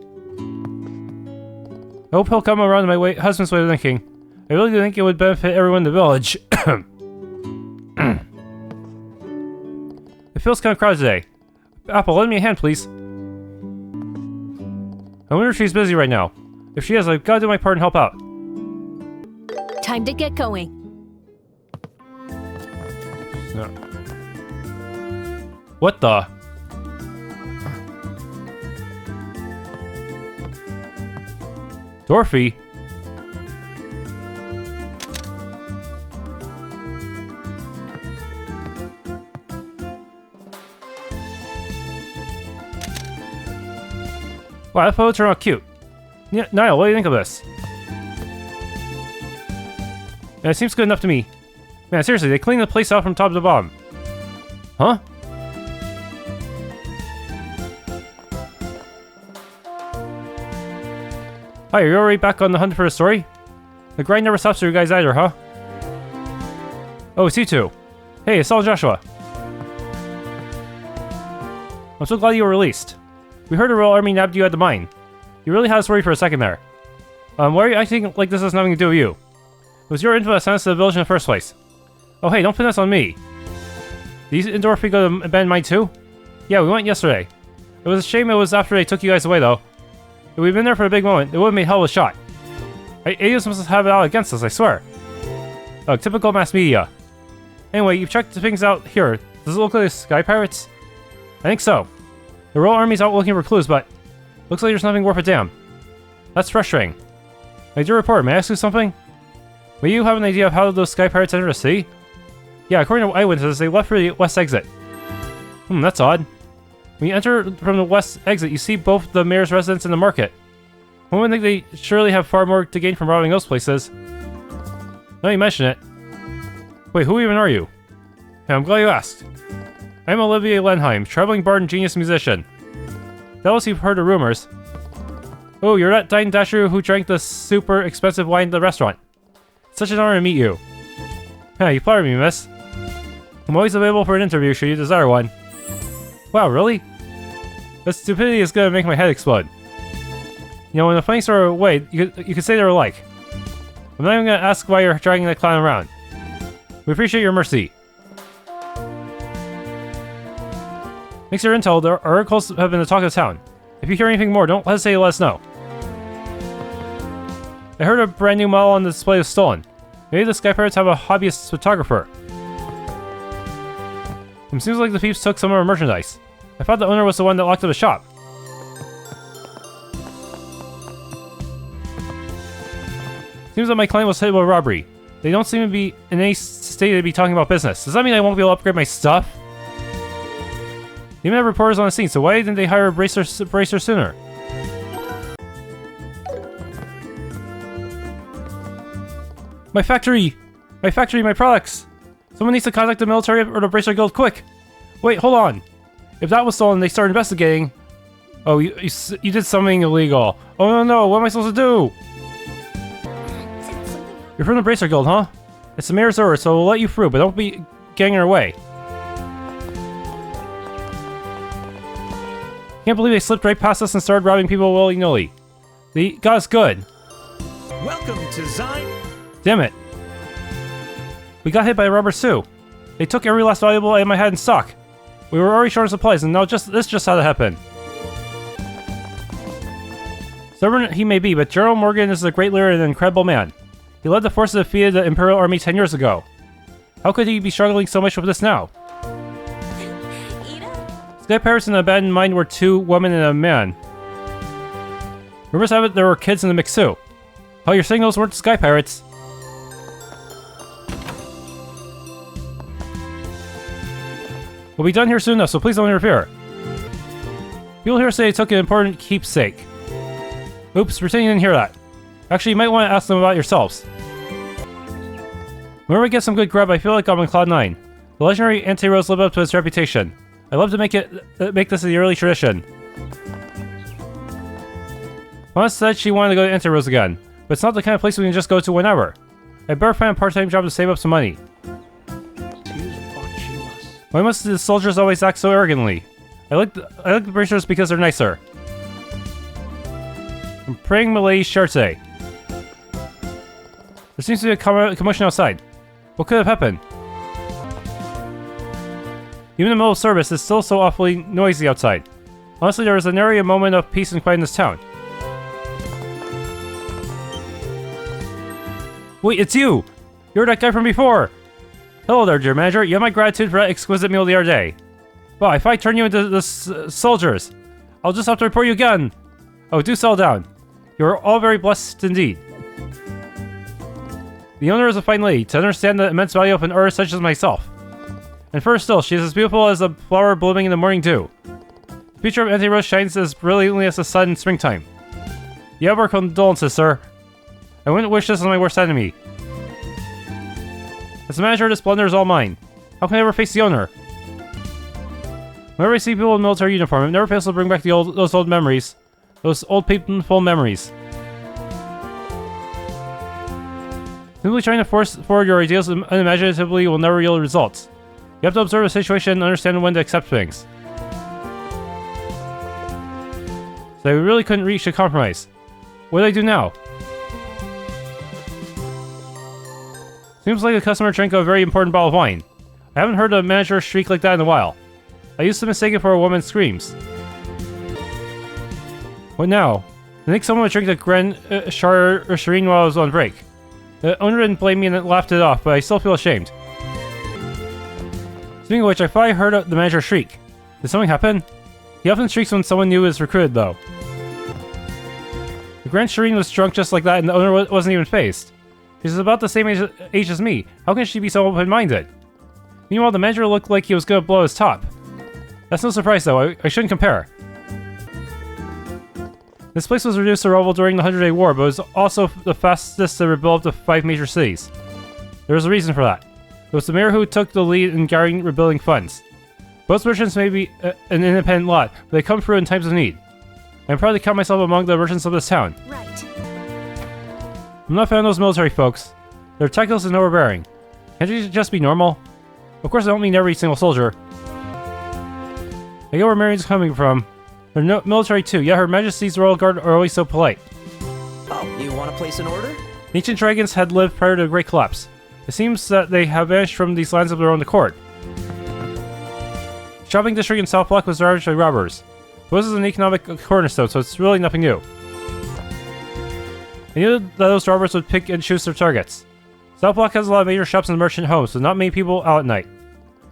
[SPEAKER 1] I hope he'll come around to my husband's way of thinking. I really do think it would benefit everyone in the village. It feels kind of crowded today. Apple, lend me a hand, please. I wonder if she's busy right now. If she is, I've got to do my part and help out.
[SPEAKER 4] Time to get going.
[SPEAKER 1] No. What the? Dorothy? Wow, that photo turned out cute. Niall, what do you think of this? Yeah, it seems good enough to me. Man, seriously, they cleaned the place out from top to bottom. Huh? Hi, are you already back on the hunt for the story? The grind never stops for you guys either, huh? Oh, it's you two. Hey, Estelle and Joshua. I'm so glad you were released. We heard the Royal Army nabbed you at the mine. You really had us worried for a second there. Why are you acting like this has nothing to do with you? It was your info that sent us to the village in the first place. Oh hey, don't pin this on me. These indoor feet go to abandon mine too? Yeah, we went yesterday. It was a shame it was after they took you guys away though. If we'd been there for a big moment, it would have made hell of a shot. Idiots must have it out against us, I swear. Oh, typical mass media. Anyway, you've checked things out here. Does it look like Sky Pirates? I think so. The Royal Army's out looking for clues, but looks like there's nothing worth a damn. That's frustrating. My dear reporter, may I ask you something? May you have an idea of how those Sky Pirates entered the city? Yeah, according to eyewitnesses, they left for the west exit. That's odd. When you enter from the west exit, you see both the mayor's residence and the market. One would think they surely have far more to gain from robbing those places. Now you mention it. Wait, who even are you? Hey, I'm glad you asked. I'm Olivier Lenheim, traveling bard and genius musician. Doubtless you've heard the rumors. Oh, you're that Dine Dasher who drank the super expensive wine at the restaurant. It's such an honor to meet you. Yeah, you flatter me, miss. I'm always available for an interview should you desire one. Wow, really? That stupidity is gonna make my head explode. You know, when the funny sort of way, you could say they're alike. I'm not even gonna ask why you're dragging that clown around. We appreciate your mercy. Thanks for your intel, our articles have been the talk of the town. If you hear anything more, don't hesitate to let us know. I heard a brand new model on the display was stolen. Maybe the Sky Pirates have a hobbyist photographer. It seems like the thieves took some of our merchandise. I thought the owner was the one that locked up the shop. Seems like my client was hit with a robbery. They don't seem to be in any state to be talking about business. Does that mean I won't be able to upgrade my stuff? They even have reporters on the scene, so why didn't they hire a bracer sooner? My factory! My factory, my products! Someone needs to contact the military or the Bracer Guild quick! Wait, hold on! If that was stolen, they started investigating. Oh, you did something illegal. Oh no, what am I supposed to do? You're from the Bracer Guild, huh? It's the mayor's order, so we'll let you through, but don't be getting in our way. Can't believe they slipped right past us and started robbing people willy-nilly. They got us good.
[SPEAKER 14] Welcome to Zion.
[SPEAKER 1] Damn it. We got hit by robbers too. They took every last valuable item I had in stock. We were already short of supplies, and now this just had to happen. Stubborn he may be, but General Morgan is a great leader and an incredible man. He led the forces that defeated the Imperial Army 10 years ago. How could he be struggling so much with this now? Sky Pirates in the abandoned mine were 2 women and a man. Rumors have it there were kids in the mix too. Oh, you're saying those weren't Sky Pirates? We'll be done here soon enough, so please don't interfere. People here say they took an important keepsake. Oops, pretend you didn't hear that. Actually, you might want to ask them about yourselves. Whenever we get some good grub, I feel like I'm on Cloud 9. The legendary anti-rose lived up to its reputation. I love to make this a yearly tradition. Mama said she wanted to go to Anti-Rose again, but it's not the kind of place we can just go to whenever. I better find a part-time job to save up some money. Why must the soldiers always act so arrogantly? I like the Bracers because they're nicer. I'm praying Malay Sharte. There seems to be a commotion outside. What could have happened? Even in the middle of service, it's still so awfully noisy outside. Honestly, there is an area moment of peace and quiet in this town. Wait, it's you! You're that guy from before! Hello there, dear manager. You have my gratitude for that exquisite meal the other day. Well, if I turn you into the soldiers, I'll just have to report you again. Oh, do settle down. You are all very blessed indeed. The owner is a fine lady, to understand the immense value of an herb such as myself. And first still, she is as beautiful as a flower blooming in the morning dew. The future of Anti-Rose shines as brilliantly as the sun in springtime. You have our condolences, sir. I wouldn't wish this on my worst enemy. As the manager, this blunder is all mine. How can I ever face the owner? Whenever I see people in military uniform, it never fails to bring back those old memories. Those old painful memories. Simply trying to force forward your ideals unimaginatively will never yield results. You have to observe the situation and understand when to accept things. so I really couldn't reach a compromise. What do I do now? Seems like the customer drank a very important bottle of wine. I haven't heard a manager shriek like that in a while. I used to mistake it for a woman's screams. What now? I think someone would drink the Grand Shireen while I was on break. The owner didn't blame me and laughed it off, but I still feel ashamed. Speaking of which, I thought I heard the manager shriek. Did something happen? He often shrieks when someone new is recruited, though. The Grand Shireen was drunk just like that, and the owner wasn't even phased. She's about the same age as me. How can she be so open-minded? Meanwhile, the manager looked like he was gonna blow his top. That's no surprise, though. I shouldn't compare. This place was reduced to rubble during the 100-Day War, but was also the fastest to rebuild up to 5 major cities. There was a reason for that. It was the mayor who took the lead in gathering rebuilding funds. Most merchants may be an independent lot, but they come through in times of need. I'm proud to count myself among the merchants of this town.
[SPEAKER 4] Right.
[SPEAKER 1] I'm not a fan of those military folks. They're tactless and overbearing. Can't you just be normal? Of course, I don't mean every single soldier. I get where Marion's coming from. They're military too, yet Her Majesty's Royal Guard are always so polite.
[SPEAKER 15] Oh, you want to place an order?
[SPEAKER 1] Ancient dragons had lived prior to the Great Collapse. It seems that they have vanished from these lands of their own accord. The shopping district in South Block was ravaged by robbers. Bose is an economic cornerstone, so it's really nothing new. I knew that those robbers would pick and choose their targets. South Block has a lot of major shops and merchant homes, so not many people out at night.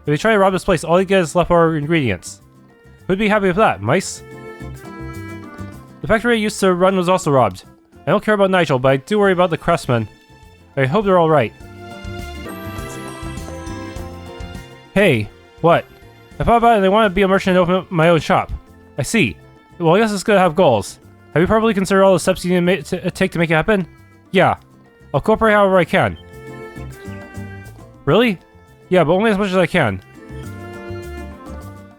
[SPEAKER 1] If they try to rob this place, all you get is leftover ingredients. Who'd be happy with that, mice? The factory I used to run was also robbed. I don't care about Nigel, but I do worry about the craftsmen. I hope they're alright. Hey, what? I thought about it and I want to be a merchant and open up my own shop. I see. Well, I guess it's good to have goals. Have you probably considered all the steps you need to take to make it happen? Yeah. I'll cooperate however I can. Really? Yeah, but only as much as I can.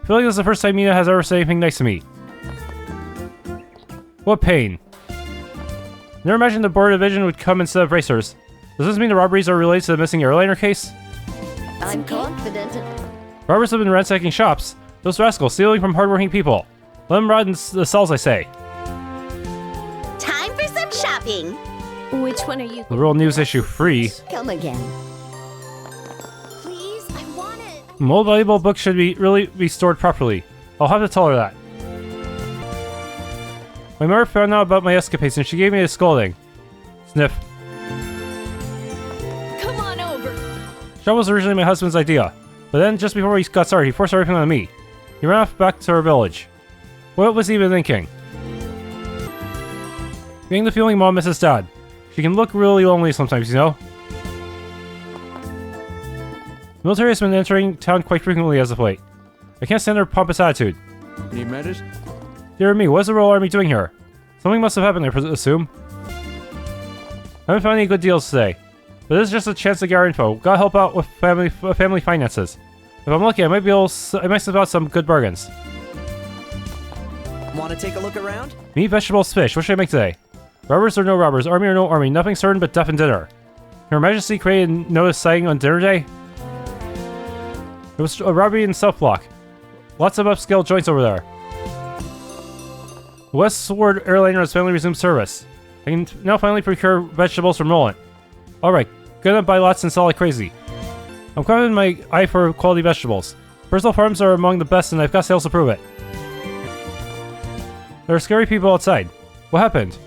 [SPEAKER 1] I feel like this is the first time Mina has ever said anything nice to me. What pain. Never imagined the board division would come instead of racers. Does this mean the robberies are related to the missing airliner case?
[SPEAKER 4] I'm confident.
[SPEAKER 1] Robbers have been ransacking shops. Those rascals stealing from hardworking people. Let them rot in the cells, I say.
[SPEAKER 5] Time for some shopping.
[SPEAKER 4] Which one are you?
[SPEAKER 1] The World News issue free.
[SPEAKER 4] Come again. Please, I want it.
[SPEAKER 1] Old valuable books should really be stored properly. I'll have to tell her that. My mother found out about my escapades and she gave me a scolding. Sniff.
[SPEAKER 4] Come on over.
[SPEAKER 1] Shop was originally my husband's idea, but then just before we got started, he forced everything on me. He ran off back to our village. What was he even thinking? Getting the feeling Mom misses Dad. She can look really lonely sometimes, you know? The military has been entering town quite frequently as of late. I can't stand their pompous attitude.
[SPEAKER 16] Need medicine?
[SPEAKER 1] Dear me, what is the Royal Army doing here? Something must have happened, I assume. I haven't found any good deals today, but this is just a chance to get our info. Gotta help out with family finances. If I'm lucky, I might slip out some good bargains.
[SPEAKER 15] Want to take a look around?
[SPEAKER 1] Meat, vegetables, fish. What should I make today? Robbers or no robbers, army or no army, nothing certain but death and dinner. Her Majesty created notice sighting on dinner day? There was a robbery in South Block. Lots of upscale joints over there. The Westward Airliner has finally resumed service. I can now finally procure vegetables from Roland. Alright, gonna buy lots and sell like crazy. I'm confident in my eye for quality vegetables. Personal farms are among the best and I've got sales to prove it. There are scary people outside. What happened?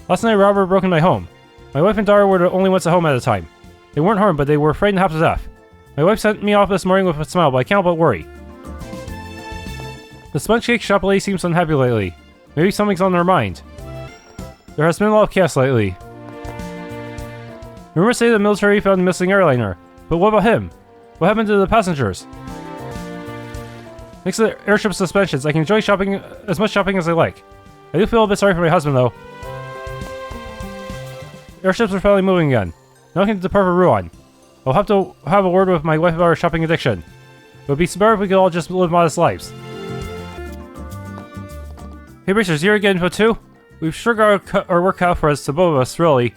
[SPEAKER 1] Last night a robber broke into my home. My wife and daughter were the only ones at home at the time. They weren't harmed, but they were frightened half to death. My wife sent me off this morning with a smile, but I can't help but worry. The sponge cake shop lady seems unhappy lately. Maybe something's on her mind. There has been a lot of chaos lately. Rumors say the military found a missing airliner. But what about him? What happened to the passengers? Thanks to the airship suspensions, I can enjoy shopping as much shopping as I like. I do feel a bit sorry for my husband, though. Airships are finally moving again. Now I can depart for Rouen. I'll have to have a word with my wife about our shopping addiction. It would be better if we could all just live modest lives. Hey Racers, here again for 2? We've sure got our work out for us, to both of us, really.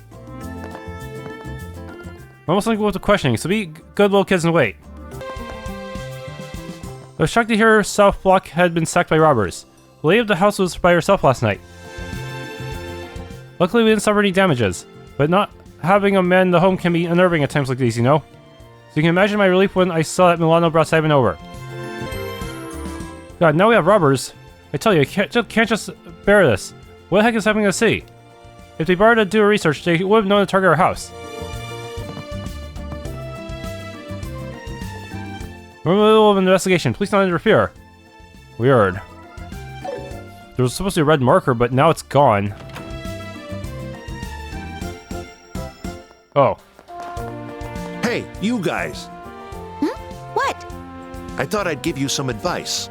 [SPEAKER 1] I'm almost thinking with the questioning, so be good little kids and wait. I was shocked to hear South Block had been sacked by robbers. The lady of the house was by herself last night. Luckily, we didn't suffer any damages, but not having a man in the home can be unnerving at times like these, you know? So you can imagine my relief when I saw that Milano brought Simon over. God, now we have robbers. I tell you, I can't just bear this. What the heck is happening in the city? If they bothered to do research, they would have known to target our house. We're in the middle of an investigation. Please don't interfere. Weird. There was supposed to be a red marker, but now it's gone. Oh.
[SPEAKER 10] Hey, you guys.
[SPEAKER 5] What?
[SPEAKER 10] I thought I'd give you some advice.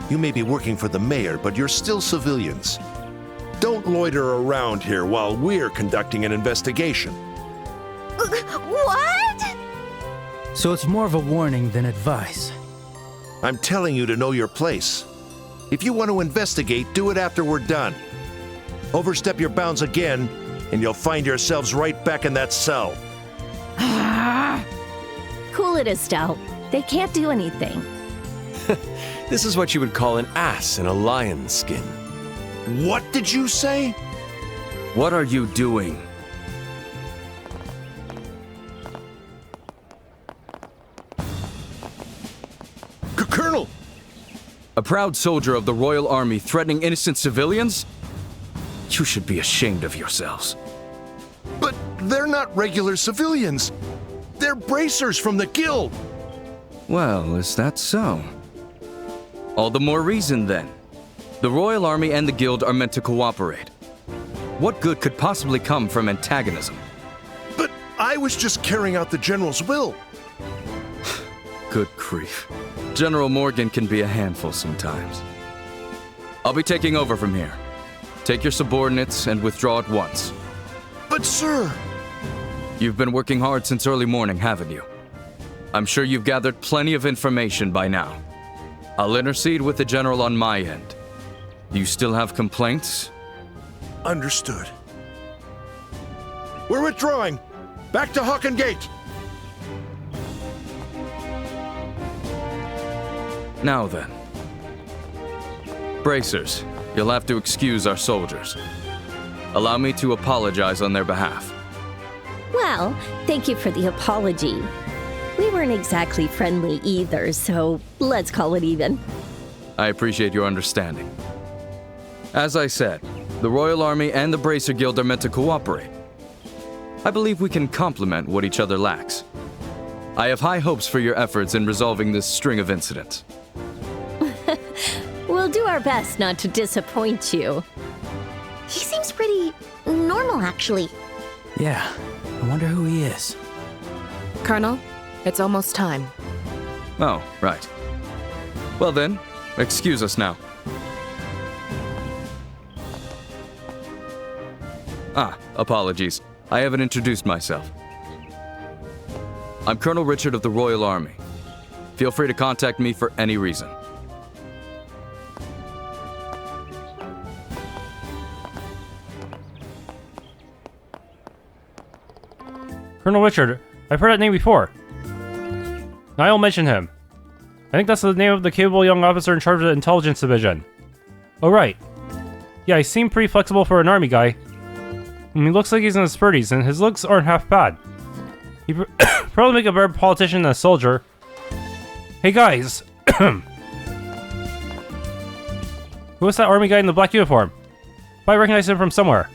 [SPEAKER 10] You may be working for the mayor, but you're still civilians. Don't loiter around here while we're conducting an investigation.
[SPEAKER 5] What?
[SPEAKER 2] So it's more of a warning than advice.
[SPEAKER 10] I'm telling you to know your place. If you want to investigate, do it after we're done. Overstep your bounds again, and you'll find yourselves right back in that cell.
[SPEAKER 4] Cool it, Estelle. They can't do anything.
[SPEAKER 11] This is what you would call an ass in a lion's skin.
[SPEAKER 10] What did you say?
[SPEAKER 16] What are you doing?
[SPEAKER 10] Colonel!
[SPEAKER 16] A proud soldier of the Royal Army threatening innocent civilians? You should be ashamed of yourselves.
[SPEAKER 10] But they're not regular civilians. They're bracers from the guild.
[SPEAKER 16] Well, is that so? All the more reason then. The Royal Army and the Guild are meant to cooperate. What good could possibly come from antagonism?
[SPEAKER 10] But I was just carrying out the General's will.
[SPEAKER 16] Good grief. General Morgan can be a handful sometimes. I'll be taking over from here. Take your subordinates and withdraw at once.
[SPEAKER 10] But sir...
[SPEAKER 16] You've been working hard since early morning, haven't you? I'm sure you've gathered plenty of information by now. I'll intercede with the General on my end. Do you still have complaints?
[SPEAKER 10] Understood. We're withdrawing. Back to Haken Gate.
[SPEAKER 16] Now then. Bracers, you'll have to excuse our soldiers. Allow me to apologize on their behalf.
[SPEAKER 4] Well, thank you for the apology. We weren't exactly friendly either, so let's call it even.
[SPEAKER 16] I appreciate your understanding. As I said, the Royal Army and the Bracer Guild are meant to cooperate. I believe we can complement what each other lacks. I have high hopes for your efforts in resolving this string of incidents.
[SPEAKER 4] We'll do our best not to disappoint you.
[SPEAKER 5] He seems pretty normal, actually.
[SPEAKER 2] Yeah, I wonder who he is.
[SPEAKER 17] Colonel, it's almost time.
[SPEAKER 16] Oh, right. Well then, excuse us now. Apologies. I haven't introduced myself. I'm Colonel Richard of the Royal Army. Feel free to contact me for any reason.
[SPEAKER 1] Colonel Richard, I've heard that name before. I'll mention him. I think that's the name of the capable young officer in charge of the intelligence division. Oh, right. Yeah, he seemed pretty flexible for an army guy. He looks like he's in his 30s, and his looks aren't half bad. He'd probably make a better politician than a soldier. Hey guys! Who was that army guy in the black uniform? I recognized him from somewhere.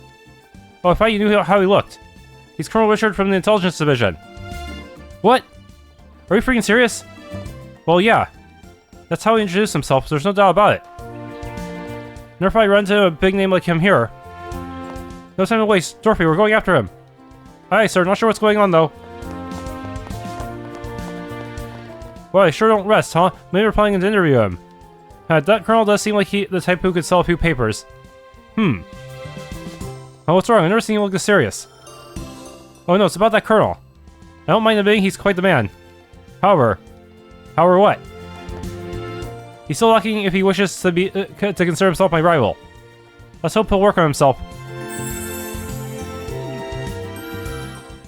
[SPEAKER 1] Oh, I thought you knew how he looked. He's Colonel Richard from the intelligence division. What? Are you freaking serious? Well, yeah. That's how he introduced himself, so there's no doubt about it. Never thought I'd run into a big name like him here. No time to waste. Dorothy, we're going after him. Aye, sir. Not sure what's going on, though. Well, I sure don't rest, huh? Maybe we're planning to interview him. That colonel does seem like the type who could sell a few papers. Oh, what's wrong? I've never seen him look this serious. Oh no, it's about that colonel. I don't mind admitting he's quite the man. However what? He's still lacking if he wishes to be to consider himself my rival. Let's hope he'll work on himself.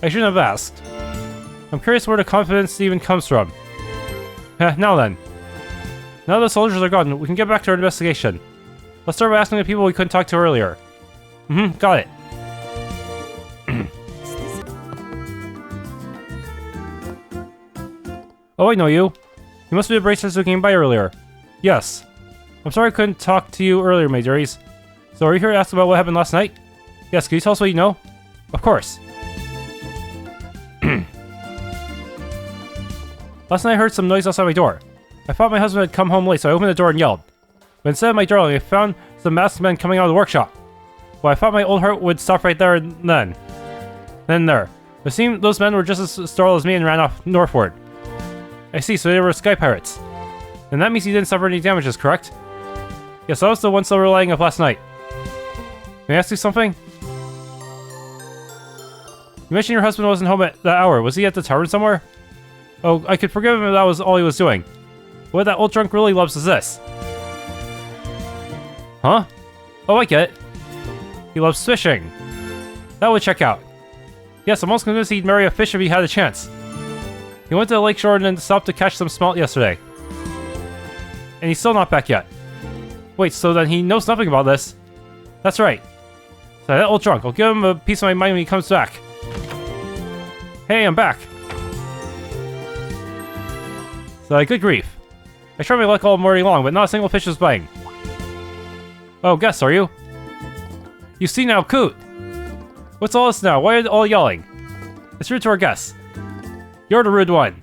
[SPEAKER 1] I shouldn't have asked. I'm curious where the confidence even comes from. Now then. Now the soldiers are gone, we can get back to our investigation. Let's start by asking the people we couldn't talk to earlier. Got it. Oh, I know you. You must be the bracers who came by earlier. Yes. I'm sorry I couldn't talk to you earlier, my dearies. So are you here to ask about what happened last night? Yes, can you tell us what you know? Of course. Last night I heard some noise outside my door. I thought my husband had come home late, so I opened the door and yelled. But instead of my darling, I found some masked men coming out of the workshop. Well, I thought my old heart would stop right there and then. Then there. It seemed those men were just as startled as me and ran off northward. I see, so they were sky pirates. And that means you didn't suffer any damages, correct? Yes, that was the one silver lining of last night. May I ask you something? You mentioned your husband wasn't home at that hour. Was he at the tavern somewhere? Oh, I could forgive him if that was all he was doing. What that old drunk really loves is this. Huh? Oh, I get it. He loves fishing. That would check out. Yes, I'm almost convinced he'd marry a fish if he had a chance. He went to the lakeshore and then stopped to catch some smelt yesterday. And he's still not back yet. Wait, so then he knows nothing about this? That's right. So that old drunk, I'll give him a piece of my mind when he comes back. Hey, I'm back. So, good grief. I tried my luck all morning long, but not a single fish was biting. Oh, guess, are you? You see now, Coot! What's all this now? Why are they all yelling? It's rude to our guests. You're the rude one.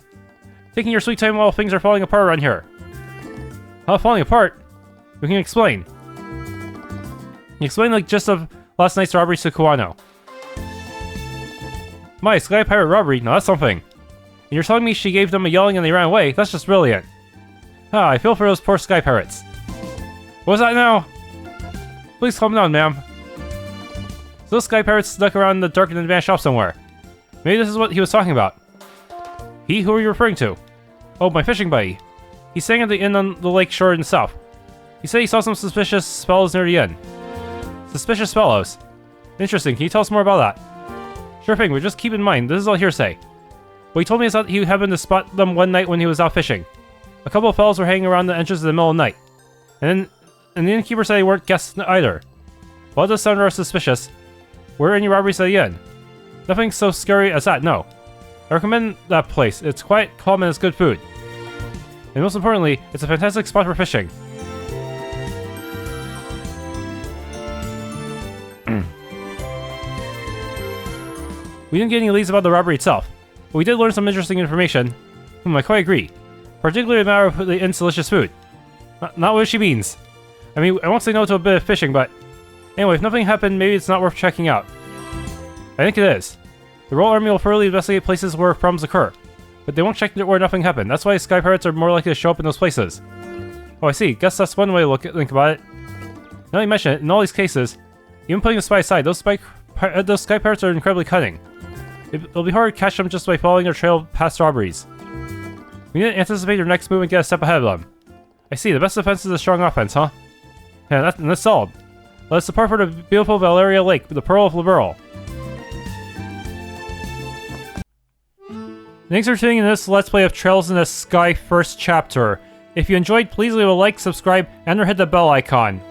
[SPEAKER 1] Taking your sweet time while things are falling apart around here. How falling apart? We can explain. Explain the gist of last night's robbery to Kuano. My sky pirate robbery? No, that's something. And you're telling me she gave them a yelling and they ran away? That's just brilliant. Ah, I feel for those poor sky pirates. What was that now? Please calm down, ma'am. So those sky pirates snuck around the dark and vanished shop somewhere. Maybe this is what he was talking about. He? Who are you referring to? Oh, my fishing buddy. He's staying at the inn on the lake shore in the south. He said he saw some suspicious fellows near the inn. Suspicious fellows? Interesting, can you tell us more about that? Sure thing, but just keep in mind, this is all hearsay. What he told me is that he happened to spot them one night when he was out fishing. A couple of fellows were hanging around the entrance in the middle of the night. And the innkeeper said they weren't guests either. While it does sound rather suspicious, were any robberies at the inn? Nothing so scary as that, no. I recommend that place. It's quiet, calm, and it's good food. And most importantly, it's a fantastic spot for fishing. We didn't get any leads about the robbery itself, but we did learn some interesting information. I quite agree. Particularly the matter of the inn's delicious food. Not what she means. I mean, I won't say no to a bit of fishing, but... Anyway, if nothing happened, maybe it's not worth checking out. I think it is. The Royal Army will thoroughly investigate places where problems occur, but they won't check where nothing happened. That's why sky pirates are more likely to show up in those places. Oh, I see. Guess that's one way to think about it. Now that you mention it, in all these cases, even putting the spy aside, those sky pirates are incredibly cunning. It'll be hard to catch them just by following their trail past robberies. We need to anticipate their next move and get a step ahead of them. I see, the best defense is a strong offense, huh? Yeah, that's solid. Let's depart for the beautiful Valeria Lake, the Pearl of Liberl. Thanks for tuning in to this Let's Play of Trails in the Sky first chapter. If you enjoyed, please leave a like, subscribe, and or hit the bell icon.